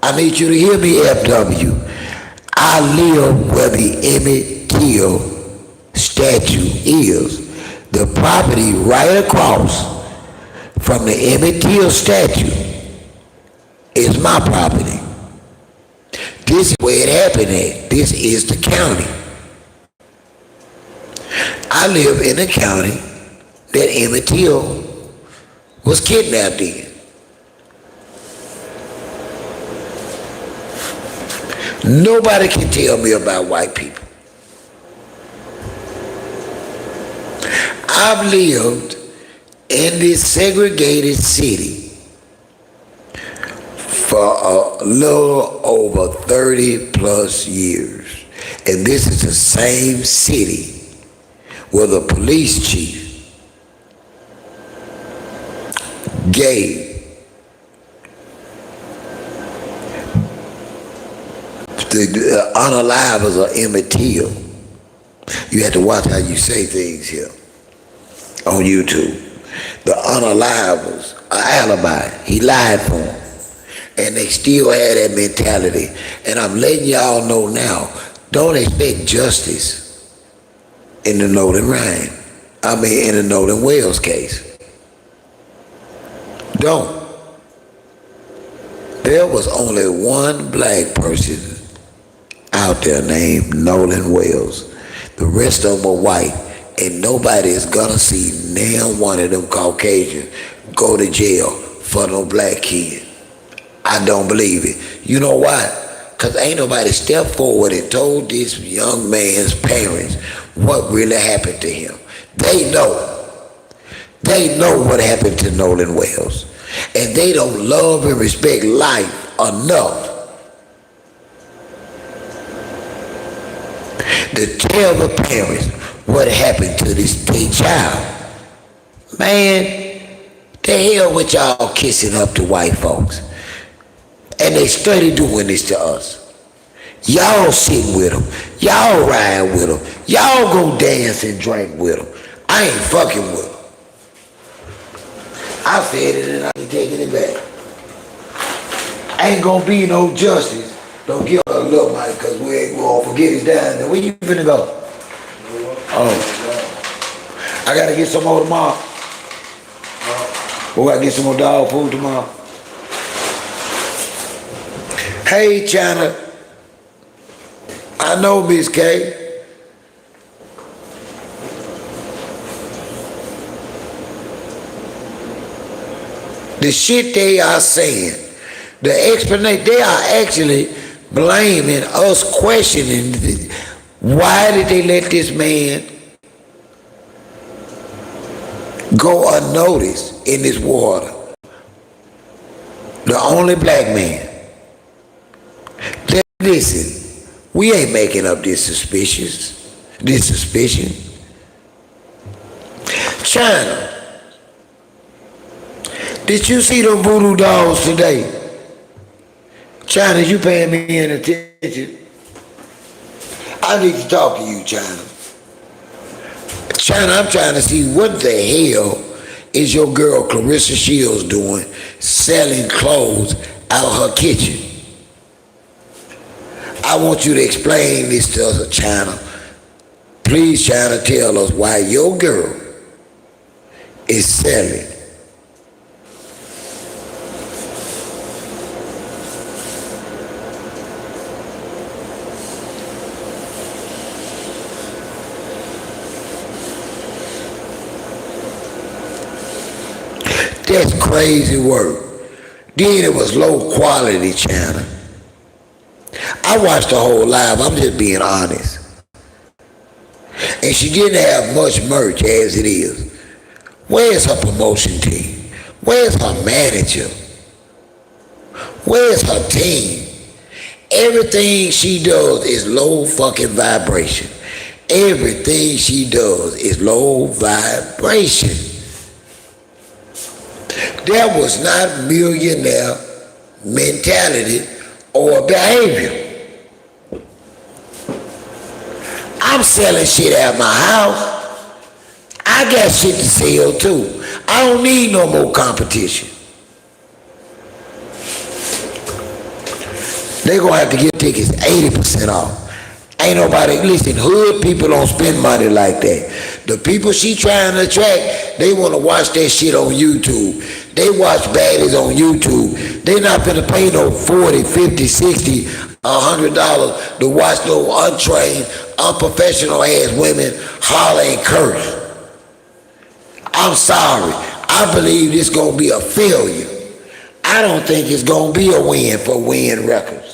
I need you to hear me, FW. I live where the Emmett Till statue is. The property right across from the Emmett Till statue is my property. This is where it happened at. This is the county. I live in the county that Emmett Till was kidnapped in. Nobody can tell me about white people. I've lived in this segregated city for a little over 30 plus years. And this is the same city where the police chief gave the unalivers of Emmett Till. You have to watch how you say things here on YouTube. The unalivers, an alibi, he lied for them. And they still had that mentality. And I'm letting y'all know now, don't expect justice in the Nolan in the Nolan Wells case. Don't. There was only one black person out there named Nolan Wells. The rest of them are white, and nobody is gonna see now one of them Caucasians go to jail for no black kid. I don't believe it. You know why? Because ain't nobody stepped forward and told this young man's parents what really happened to him. They know. They know what happened to Nolan Wells. And they don't love and respect life enough to tell the parents what happened to this child. Man, the hell with y'all kissing up to white folks. And they study doing this to us. Y'all sit with them. Y'all ride with them. Y'all go dance and drink with them. I ain't fucking with them. I said it and I'm taking it back. Ain't gonna be no justice. Don't give a look, Mike, because we ain't gonna forget it down there. Where you finna go? Oh. I gotta get some more tomorrow. We gotta get some more dog food tomorrow. Hey, China. I know, Miss K. The shit they are saying, the explanation, they are actually blaming us, questioning why did they let this man go unnoticed in this water? The only black man. Listen, we ain't making up this suspicion. China, did you see them voodoo dolls today? China, you paying me any attention? I need to talk to you, China. China, I'm trying to see what the hell is your girl Claressa Shields doing selling clothes out of her kitchen. I want you to explain this to us, China. Please, China, tell us why your girl is selling that's crazy work. Then it was low quality, China. I watched the whole live, I'm just being honest. And she didn't have much merch as it is. Where's her promotion team? Where's her manager? Where's her team? Everything she does is low fucking vibration. Everything she does is low vibration. There was not millionaire mentality or behavior. I'm selling shit out my house. I got shit to sell too. I don't need no more competition. They gonna have to get tickets 80% off. Ain't nobody, listen, hood people don't spend money like that. The people she trying to attract, they want to watch that shit on YouTube. They watch baddies on YouTube. They not finna pay no 40, 50, 60, $100 to watch no untrained, unprofessional ass women holler and curse. I'm sorry. I believe this gonna be a failure. I don't think it's gonna be a win for Win Records.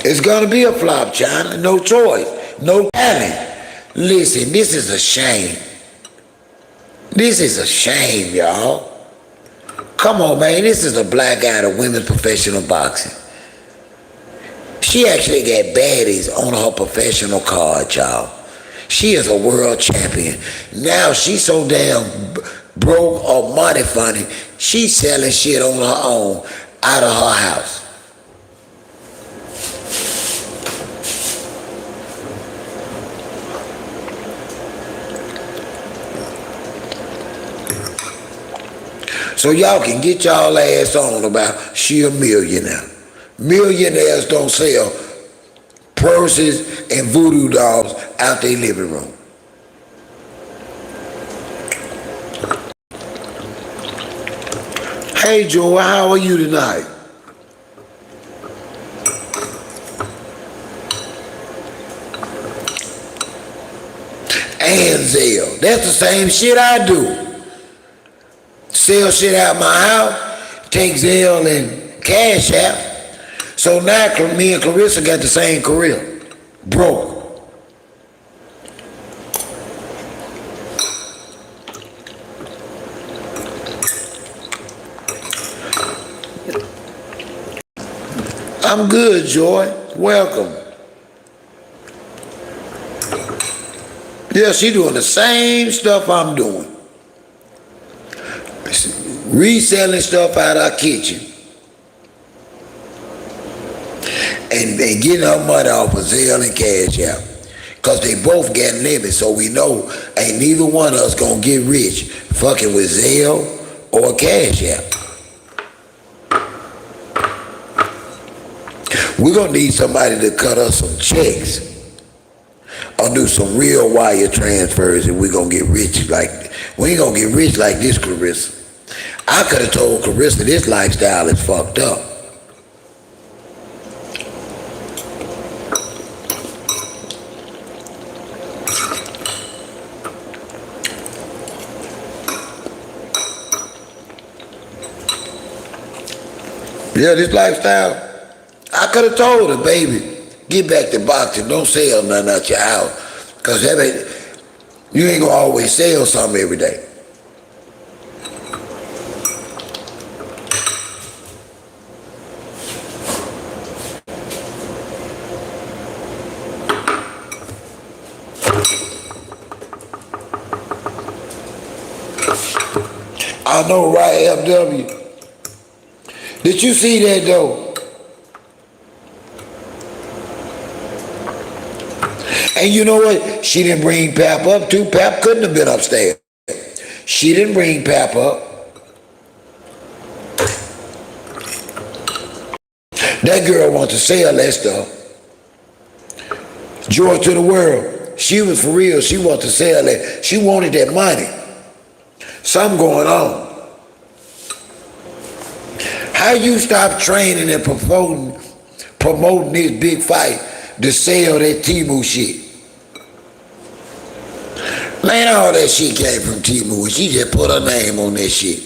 It's gonna be a flop, China. No choice. No talent. Listen, this is a shame. This is a shame, y'all. Come on, man. This is a black out of women's professional boxing. She actually got baddies on her professional card, y'all. She is a world champion. Now she's so damn broke or money funny, she's selling shit on her own out of her house. So y'all can get y'all ass on about she a millionaire. Millionaires don't sell purses and voodoo dolls out their living room. Hey Joe, how are you tonight? And Zelle, that's the same shit I do. Sell shit out my house, take Zelle and Cash App. So now me and Claressa got the same career. Broke. I'm good, Joy. Welcome. Yeah, she doing the same stuff I'm doing. Reselling stuff out our kitchen and getting her money off of Zelle and Cash App, because they both got limits, so we know ain't neither one of us gonna get rich fucking with Zelle or Cash App. We're gonna need somebody to cut us some checks or do some real wire transfers, and we're gonna get rich. Like, we ain't gonna get rich like this, Claressa. I could have told Claressa this lifestyle is fucked up. Yeah, this lifestyle, I could have told her, baby, get back to boxing, don't sell nothing out your house, because you ain't gonna always sell something every day. I know, right, FW? Did you see that though? And you know what? She didn't bring Pap up too. Pap couldn't have been upstairs. She didn't bring Pap up. That girl wants to sell that stuff. Joy to the world. She was for real. She wanted to sell that. She wanted that money. Something going on. How you stop training and promoting this big fight to sell that Timu shit? Man, all that shit came from Timu and she just put her name on that shit.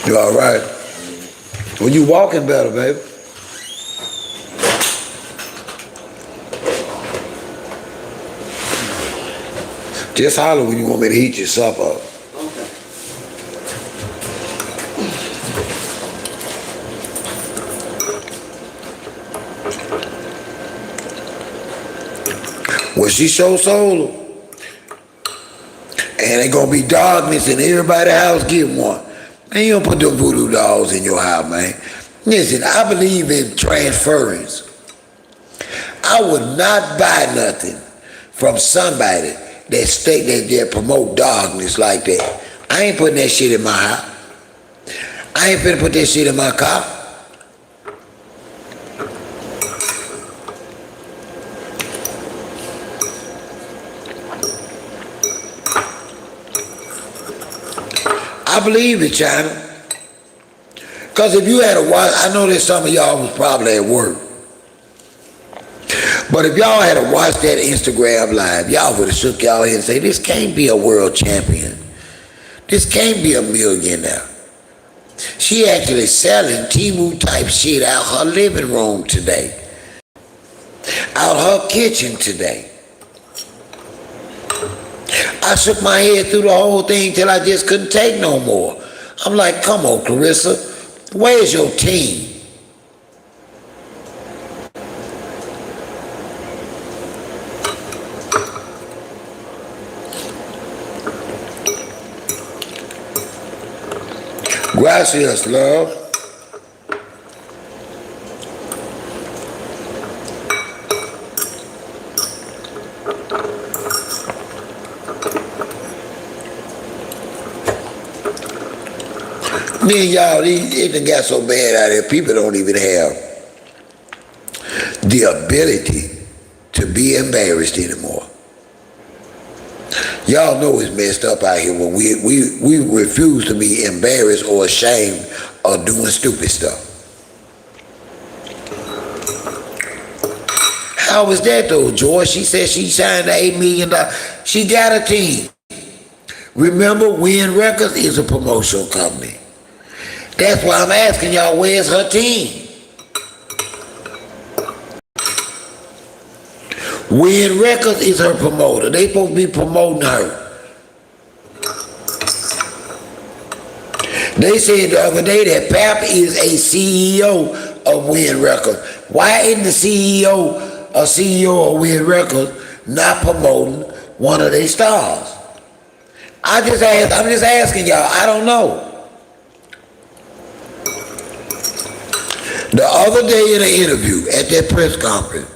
You all right? Well, you walking better, baby. Just holler when you want me to heat your supper up. When she show solo, and it gonna be darkness and everybody's house get one. Man, you don't put them voodoo dolls in your house, man. Listen, I believe in transference. I would not buy nothing from somebody that promote darkness like that. I ain't putting that shit in my house. I ain't finna put that shit in my car. I believe in China. Because if you had a watch, I know that some of y'all was probably at work. But if y'all had to watch that Instagram live, y'all would have shook y'all head and say, this can't be a world champion. This can't be a millionaire. She actually selling Temu type shit out her living room today. Out her kitchen today. I shook my head through the whole thing till I just couldn't take no more. I'm like, come on, Claressa, where's your team? Gracias, love. Me and y'all, it done got so bad out here, people don't even have the ability to be embarrassed anymore. Y'all know it's messed up out here when we refuse to be embarrassed or ashamed of doing stupid stuff. How was that though, George? She said she signed the $8 million. She got a team. Remember, Win Records is a promotional company. That's why I'm asking y'all, where's her team? Win Records is her promoter. They supposed to be promoting her. They said the other day that Pap is a CEO of Win Records. Why isn't the CEO of Win Records not promoting one of their stars? I'm just asking y'all, I don't know. The other day in an interview at that press conference,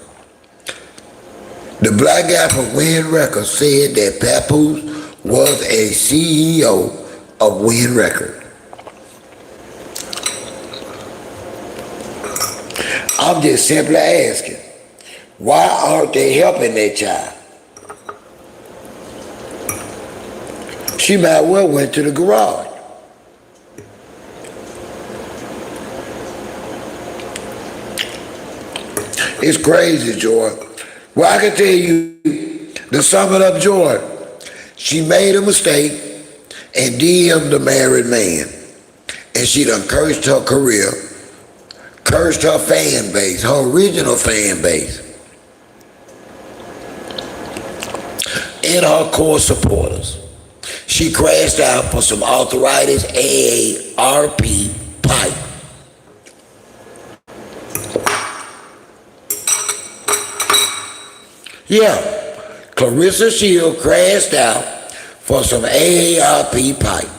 the black guy from Win Records said that Papoose was a CEO of Win Records. I'm just simply asking, why aren't they helping that child? She might well went to the garage. It's crazy, Joy. Well, I can tell you, to sum it up, Joy, she made a mistake and DM'd the married man. And she done cursed her career, cursed her fan base, her original fan base, and her core supporters. She crashed out for some arthritis AARP pipe. Yeah, Claressa Shields crashed out for some AARP pipe.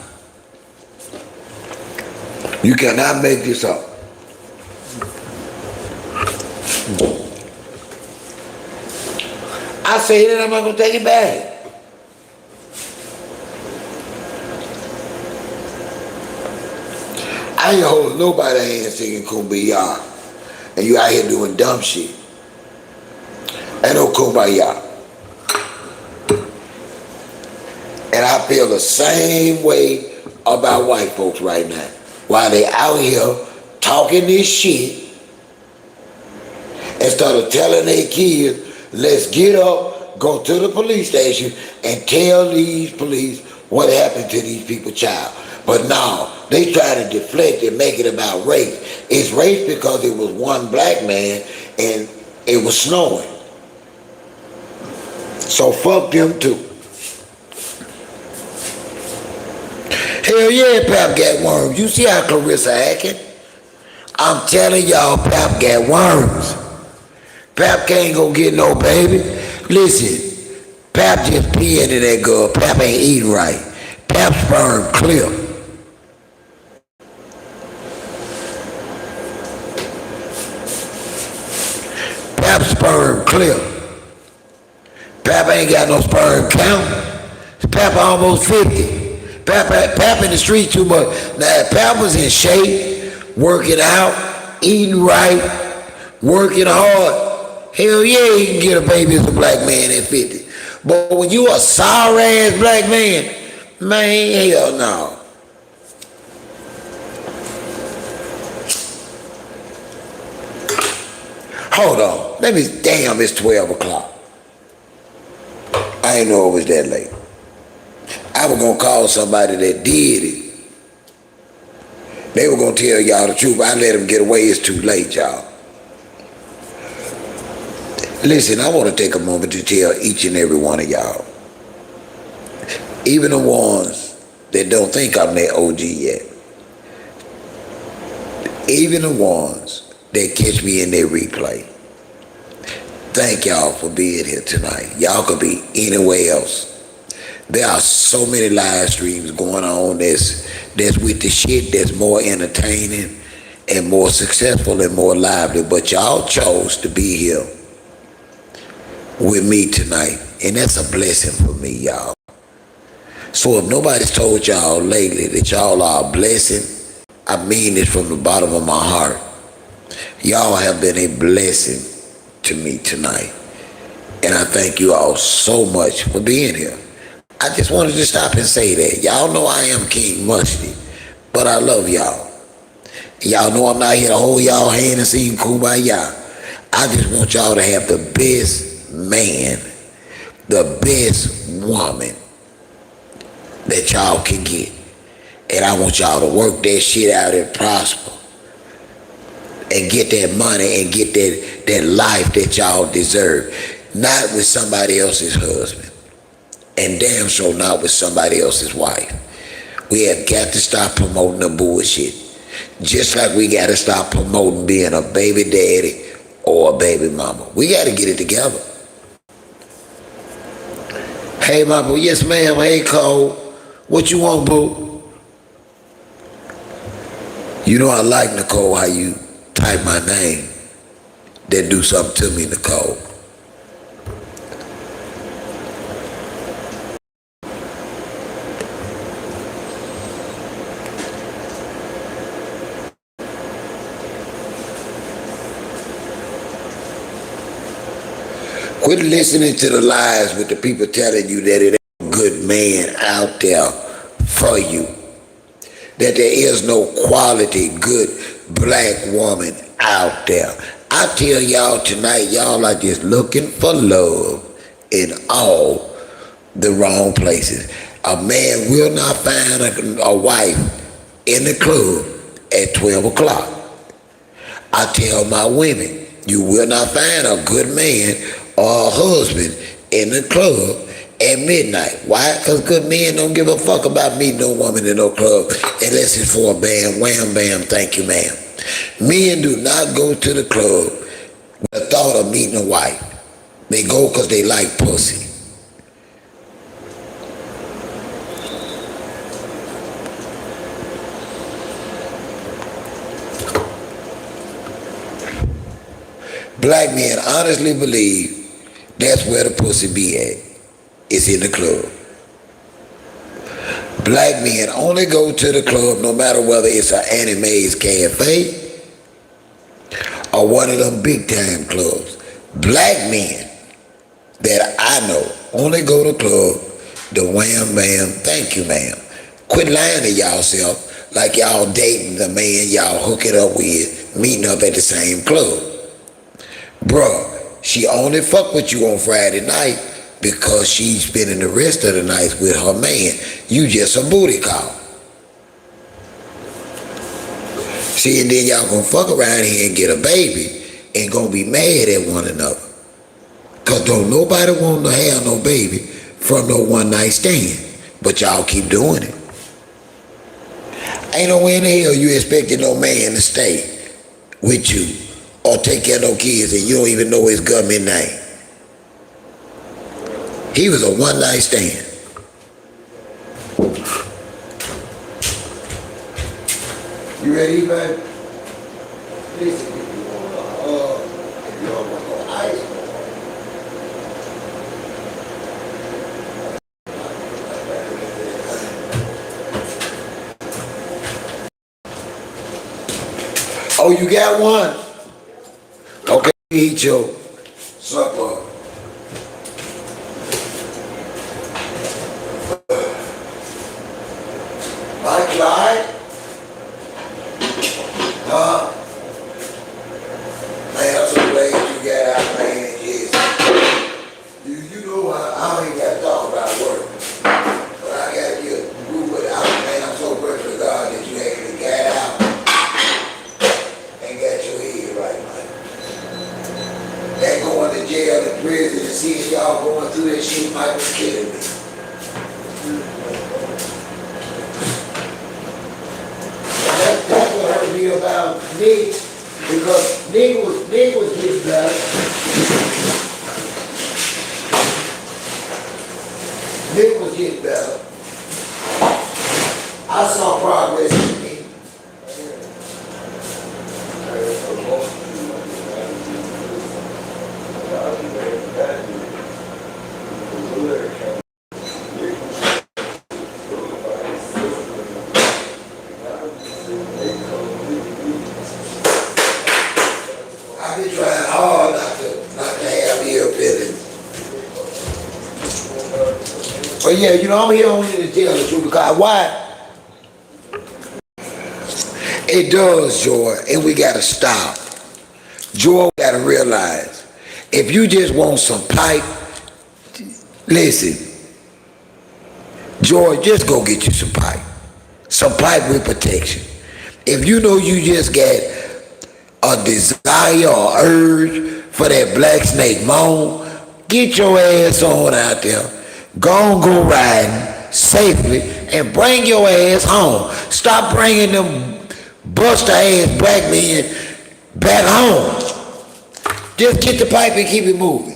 You cannot make this up. I said it, I'm not gonna take it back. I ain't holding nobody hand singing Kumbaya. And you out here doing dumb shit. Ain't no Kumbaya. And I feel the same way about white folks right now. While they out here talking this shit, instead of telling their kids, let's get up, go to the police station and tell these police what happened to these people's child. But no, they try to deflect and make it about race. It's race because it was one black man and it was snowing. So fuck them too. Hell yeah, Pap got worms. You see how Claressa acting? I'm telling y'all, Pap got worms. Pap can't go get no baby. Listen, Pap just pee into that girl. Pap ain't eating right. Pap sperm clear. Pap sperm clear. Pap ain't got no sperm count. Pap almost 50. Pap in the street too much. Now, if Pap was in shape, working out, eating right, working hard, hell yeah, he can get a baby as a black man at 50. But when you a sour ass black man, hell no. Hold on, damn, it's 12 o'clock. I didn't know it was that late. I was gonna call somebody that did it. They were gonna tell y'all the truth. I let them get away. It's too late, y'all. Listen, I want to take a moment to tell each and every one of y'all, even the ones that don't think I'm their OG yet, even the ones that catch me in their replay, thank y'all for being here tonight. Y'all could be anywhere else. There are so many live streams going on that's with the shit that's more entertaining and more successful and more lively, but y'all chose to be here with me tonight, and that's a blessing for me, y'all. So if nobody's told y'all lately that y'all are a blessing, I mean this from the bottom of my heart. Y'all have been a blessing to me tonight, and I thank you all so much for being here. I just wanted to stop and say that. Y'all know I am King Musty, but I love y'all. Y'all know I'm not here to hold y'all hand and sing Kumbaya. I just want y'all to have the best man, the best woman that y'all can get. And I want y'all to work that shit out and prosper and get that money and get that life that y'all deserve. Not with somebody else's husband. And damn sure not with somebody else's wife. We have got to stop promoting the bullshit. Just like we got to stop promoting being a baby daddy or a baby mama. We got to get it together. Hey, my boo. Yes, ma'am. Hey, Cole. What you want, boo? You know I like, Nicole, how you type my name. That do something to me, Nicole. Quit listening to the lies with the people telling you that it ain't a good man out there for you. That there is no quality, good black woman out there. I tell y'all tonight, y'all are just looking for love in all the wrong places. A man will not find a wife in the club at 12 o'clock. I tell my women, you will not find a good man or a husband in the club at midnight. Why? Because good men don't give a fuck about meeting no woman in no club unless it's for a bam, wham, bam, thank you, ma'am. Men do not go to the club with the thought of meeting a wife. They go because they like pussy. Black men honestly believe that's where the pussy be at. It's in the club. Black men only go to the club no matter whether it's an Anime's Cafe or one of them big time clubs. Black men that I know only go to club the wham bam, thank you ma'am. Quit lying to y'allself like y'all dating the man y'all hooking up with, meeting up at the same club. Bruh, she only fuck with you on Friday night because she's spending the rest of the night with her man. You just a booty call. See, and then y'all gonna fuck around here and get a baby and gonna be mad at one another. Cause don't nobody want to have no baby from no one night stand. But y'all keep doing it. Ain't no way in the hell you expecting no man to stay with you or take care of no kids and you don't even know his government name. He was a one night stand. You ready, man? Listen, if you don't want no ice. Oh, you got one? Okay, eat your supper. Mike Clyde? Huh? Man, I'm so glad you got out, man. Yes. You know I ain't got to talk about work. But I got to get move it out, man. I'm so grateful to God that you actually got out and got your head right, man. That going to jail and prison and seeing y'all going through that shit might be killing me. That's what hurt me about Nick, because Nick was getting better. Nick was getting better. I saw progress in Nick. I've been trying hard not to have ill feelings. But yeah, you know, I'm here only to tell the truth because why? It does, Joy, and we gotta stop. Joy, we gotta realize, if you just want some pipe, listen, Joy, just go get you some pipe. Some pipe with protection. If you know you just got a desire or urge for that black snake moan, get your ass on out there. Go riding safely and bring your ass home. Stop bringing them buster ass black men back home. Just get the pipe and keep it moving.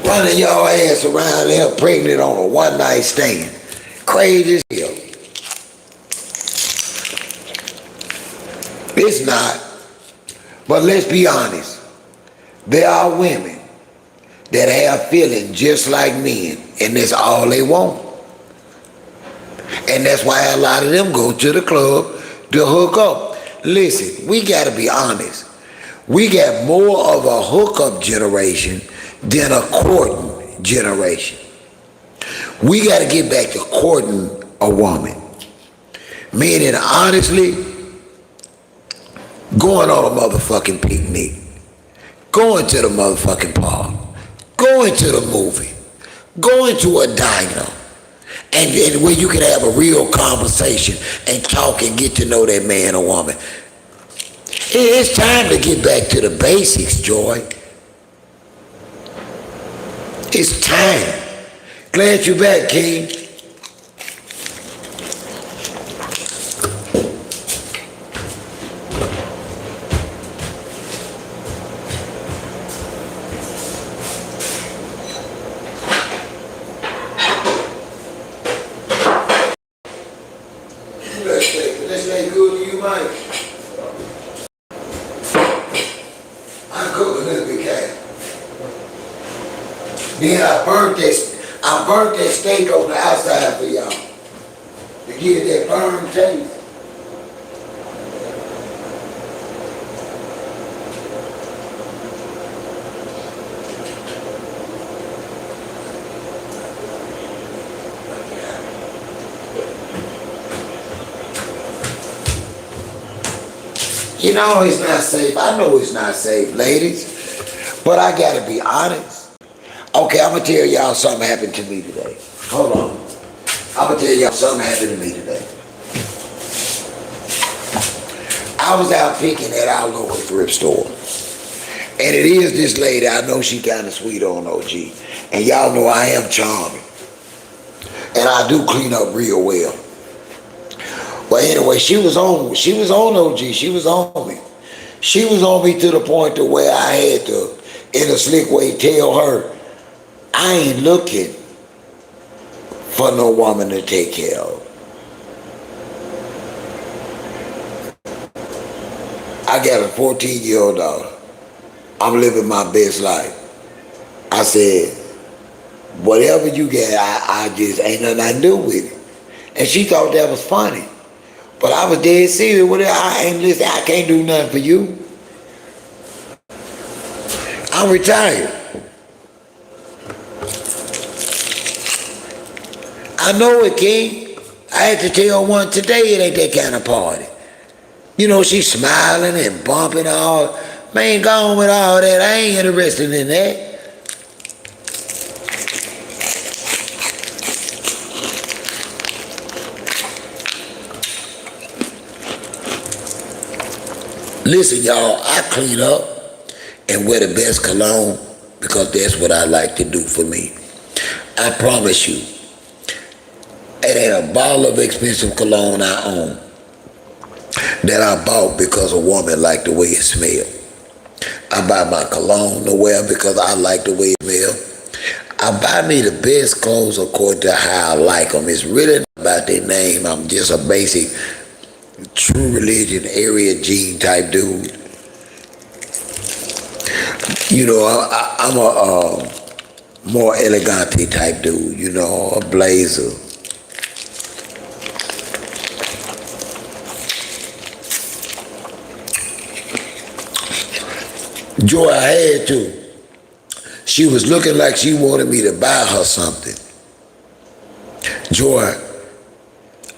Running your ass around there pregnant on a one night stand. Crazy as hell. It's not. But let's be honest. There are women that have feelings just like men, and that's all they want. And that's why a lot of them go to the club to hook up. Listen, we gotta be honest. We got more of a hookup generation than a courting generation. We got to get back to courting a woman. Meaning, honestly, going on a motherfucking picnic, going to the motherfucking park, going to the movie, going to a diner, and where you can have a real conversation and talk and get to know that man or woman. It's time to get back to the basics, Joy. It's time. Glad you back, King. Let's stay good to you, Mike. I'm cooking this big cat. Then I burnt that steak on the outside for y'all. To give it that burn taste. You know it's not safe. I know it's not safe, ladies. But I gotta be honest. Okay, I'm gonna tell y'all something happened to me today. Hold on. I'm gonna tell y'all something happened to me today. I was out picking at our local thrift store. And it is this lady, I know she kind of sweet on OG. And y'all know I am charming. And I do clean up real well. But anyway, she was on OG, she was on me. She was on me to the point to where I had to, in a slick way, tell her, I ain't looking for no woman to take care of. I got a 14-year-old daughter. I'm living my best life. I said, whatever you get, I just ain't nothing I do with it. And she thought that was funny. But I was dead serious with it. I ain't listen, I can't do nothing for you. I'm retired. I know it, King. I had to tell one today it ain't that kind of party. You know, she's smiling and bumping all. Man, go on with all that. I ain't interested in that. Listen, y'all, I clean up and wear the best cologne because that's what I like to do for me. I promise you, it ain't a bottle of expensive cologne I own that I bought because a woman liked the way it smelled. I buy my cologne to wear because I like the way it smells. I buy me the best clothes according to how I like them. It's really not about their name. I'm just a basic, true religion, area jean type dude. You know, I'm a more elegante type dude, you know, a blazer. Joy, I had to. She was looking like she wanted me to buy her something. Joy,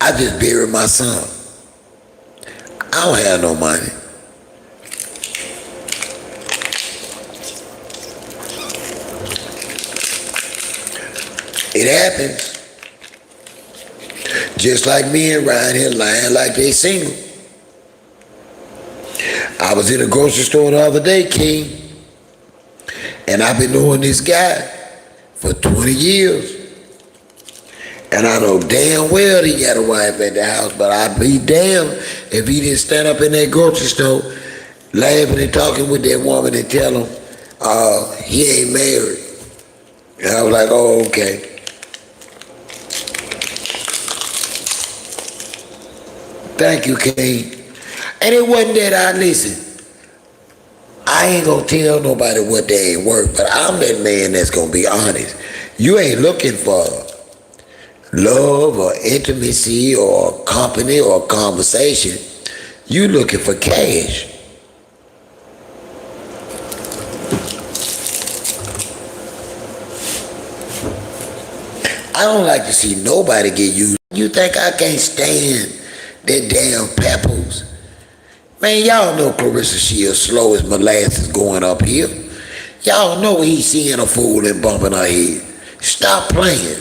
I just buried my son. I don't have no money. It happens. Just like me and Ryan here lying like they single. I was in a grocery store the other day, King, and I've been knowing this guy for 20 years. And I know damn well he got a wife at the house, but I'd be damned if he didn't stand up in that grocery store laughing and talking with that woman and tell him he ain't married. And I was like, oh, okay. Thank you, King. And it wasn't that I listen. I ain't gonna tell nobody what they ain't worth, but I'm that man that's gonna be honest. You ain't looking for love or intimacy or company or conversation. You looking for cash. I don't like to see nobody get used. You think I can't stand that damn papoose? Man, y'all know Claressa Shields slow as molasses going up here. Y'all know he's seeing a fool and bumping her head. Stop playing.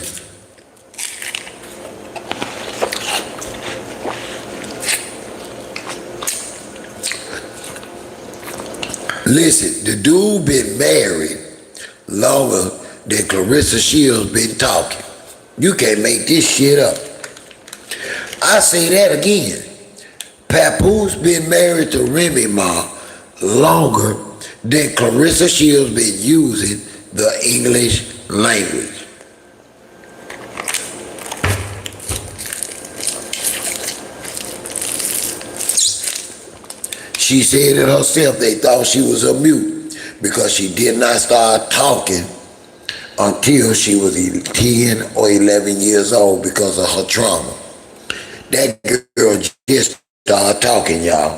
Listen, the dude been married longer than Claressa Shields been talking. You can't make this shit up. I say that again. Papoose been married to Remy Ma longer than Claressa Shields been using the English language. She said it herself, they thought she was a mute because she did not start talking until she was 10 or 11 years old because of her trauma. That girl just started talking, y'all.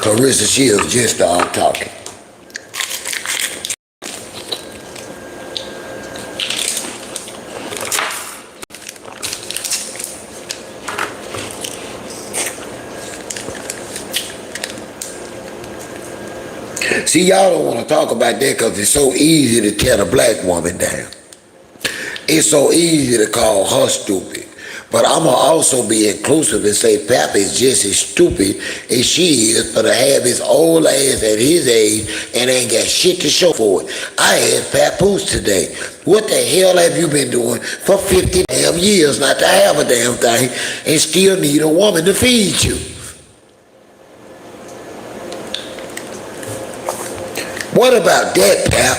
Claressa Shields just started talking. See, y'all don't want to talk about that because it's so easy to tear the black woman down. It's so easy to call her stupid. But I'm going to also be inclusive and say Papa is just as stupid as she is for to have his old ass at his age and ain't got shit to show for it. I asked Papoose today, what the hell have you been doing for 50 damn years not to have a damn thing and still need a woman to feed you? What about that, Pap?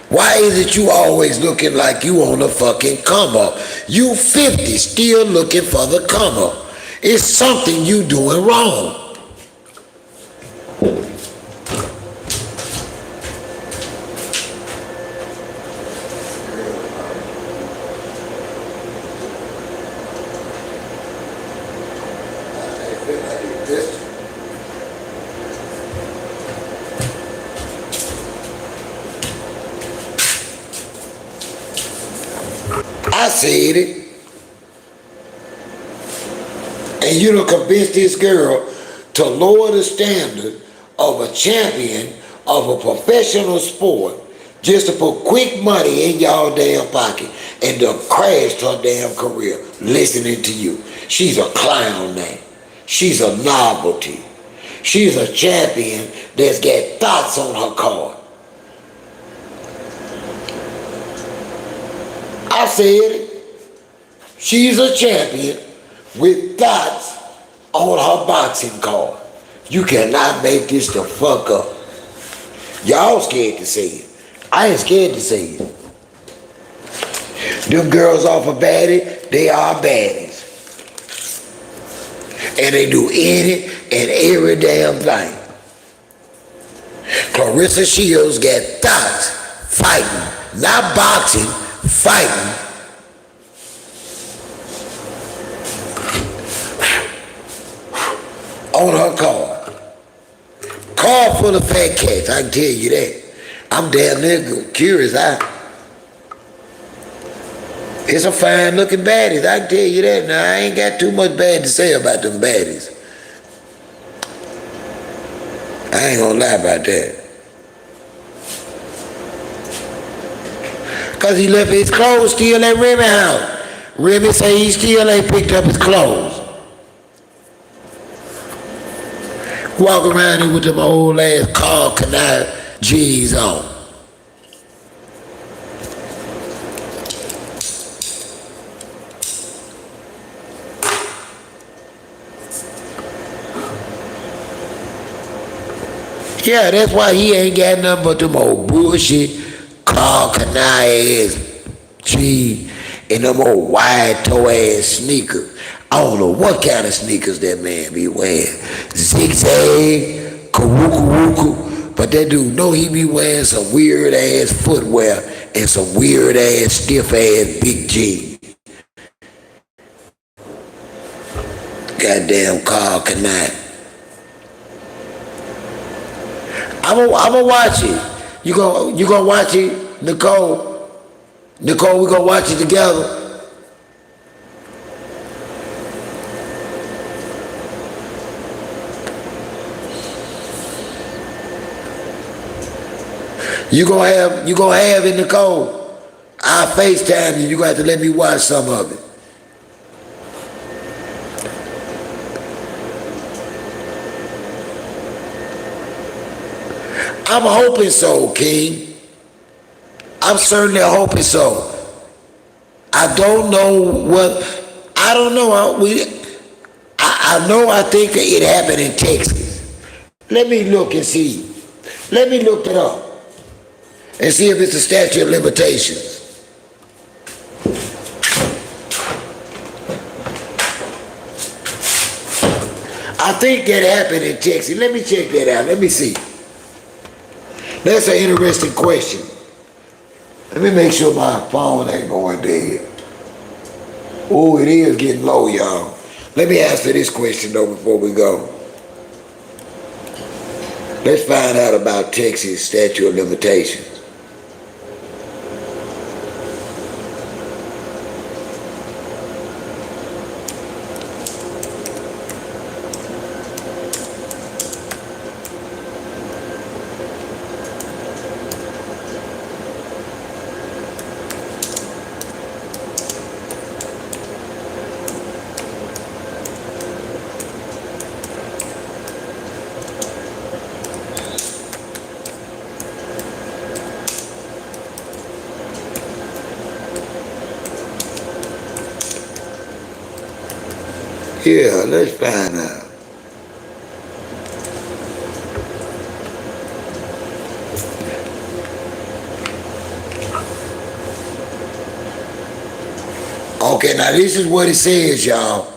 Why is it you always looking like you on a fucking come up? You 50 still looking for the come up. It's something you doing wrong. I said it. And you done convince this girl to lower the standard of a champion of a professional sport just to put quick money in y'all damn pocket and to crash her damn career listening to you. She's a clown now. She's a novelty. She's a champion that's got thoughts on her card. I said it. She's a champion with dots on her boxing card. You cannot make this the fuck up. Y'all scared to say it. I ain't scared to say it. Them girls off of Baddie, they are baddies. And they do any and every damn thing. Claressa Shields got dots fighting, not boxing, fighting. On her car. Car full of fat cats, I can tell you that. I'm damn near curious. It's a fine looking baddies, I can tell you that. Now, I ain't got too much bad to say about them baddies. I ain't gonna lie about that. Cause he left his clothes still at Remy house. Remy say he still ain't picked up his clothes. Walk around here with them old ass Carl Canal jeans on. Yeah, that's why he ain't got nothing but them old bullshit Carl Canal ass jeans and them old wide toe ass sneakers. I don't know what kind of sneakers that man be wearing. Zigzag, karuku, but that dude know he be wearing some weird ass footwear and some weird ass stiff ass big jeans. Goddamn Carl Canal. I'ma watch it. You gonna watch it, Nicole? Nicole, we gonna watch it together. You gonna have it, Nicole. I'll FaceTime you. You got to let me watch some of it. I'm hoping so, King. I'm certainly hoping so. I don't know what. I don't know. I know. I think it happened in Texas. Let me look and see. Let me look it up and see if it's a statute of limitations. I think that happened in Texas. Let me check that out. Let me see. That's an interesting question. Let me make sure my phone ain't going dead. Oh, it is getting low, y'all. Let me answer this question, though, before we go. Let's find out about Texas statute of limitations. Yeah, let's find out. Okay, now this is what it says, y'all.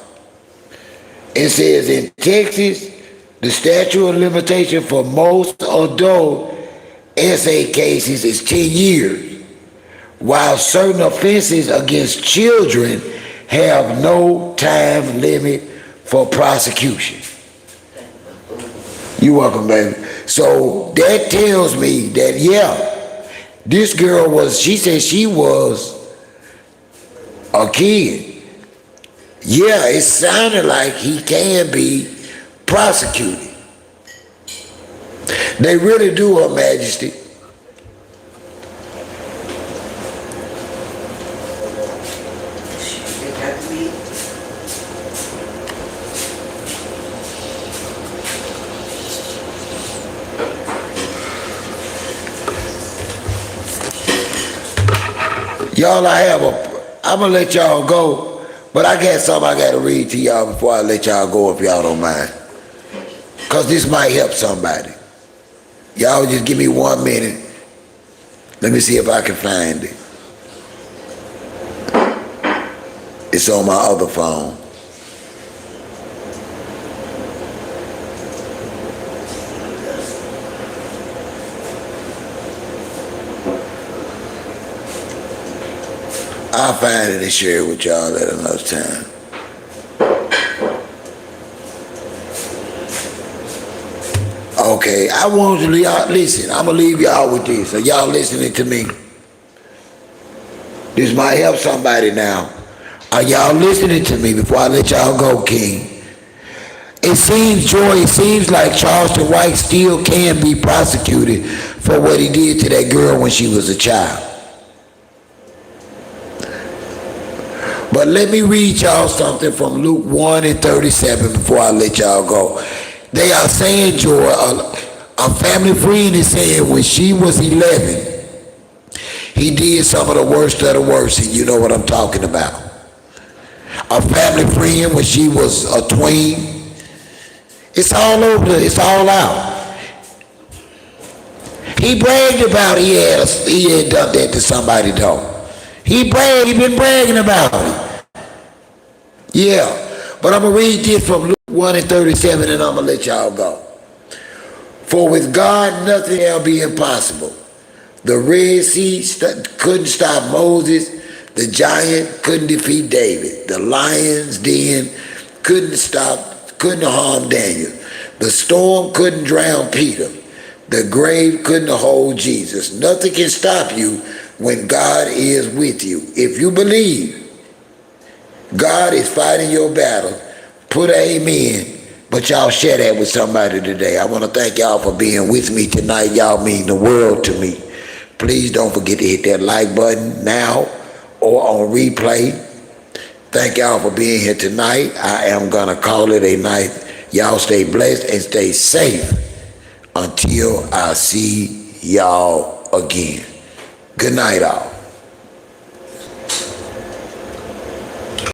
It says in Texas, the statute of limitation for most adult SA cases is 10 years, while certain offenses against children have no time limit for prosecution. You welcome, baby. So that tells me that, yeah, this girl was, she said she was a kid. Yeah, it sounded like he can be prosecuted. They really do, Her Majesty. Y'all, I'm gonna let y'all go, but I got something I gotta read to y'all before I let y'all go, if y'all don't mind. Cause this might help somebody. Y'all just give me 1 minute. Let me see if I can find it. It's on my other phone. I'll find it and share it with y'all at another time. Okay, I want to listen. I'm gonna leave y'all with this. So y'all listening to me? This might help somebody now. Are y'all listening to me before I let y'all go, King? It seems, Joy, it seems like Charleston White still can be prosecuted for what he did to that girl when she was a child. But let me read y'all something from Luke 1:37 before I let y'all go. They are saying, Joy, a family friend is saying when she was 11, he did some of the worst of the worst, and you know what I'm talking about. A family friend when she was a tween. It's all over, it's all out. He bragged about he had done that to somebody though. He been bragging about it. Yeah, but I'm going to read this from Luke 1:37 and I'm going to let y'all go. For with God nothing shall be impossible. The Red Sea couldn't stop Moses. The giant couldn't defeat David. The lion's den couldn't harm Daniel. The storm couldn't drown Peter. The grave couldn't hold Jesus. Nothing can stop you when God is with you. If you believe God is fighting your battle, put an amen. But y'all share that with somebody today. I want to thank y'all for being with me tonight. Y'all mean the world to me. Please don't forget to hit that like button now or on replay. Thank y'all for being here tonight. I am going to call it a night. Y'all stay blessed and stay safe until I see y'all again. Good night, all.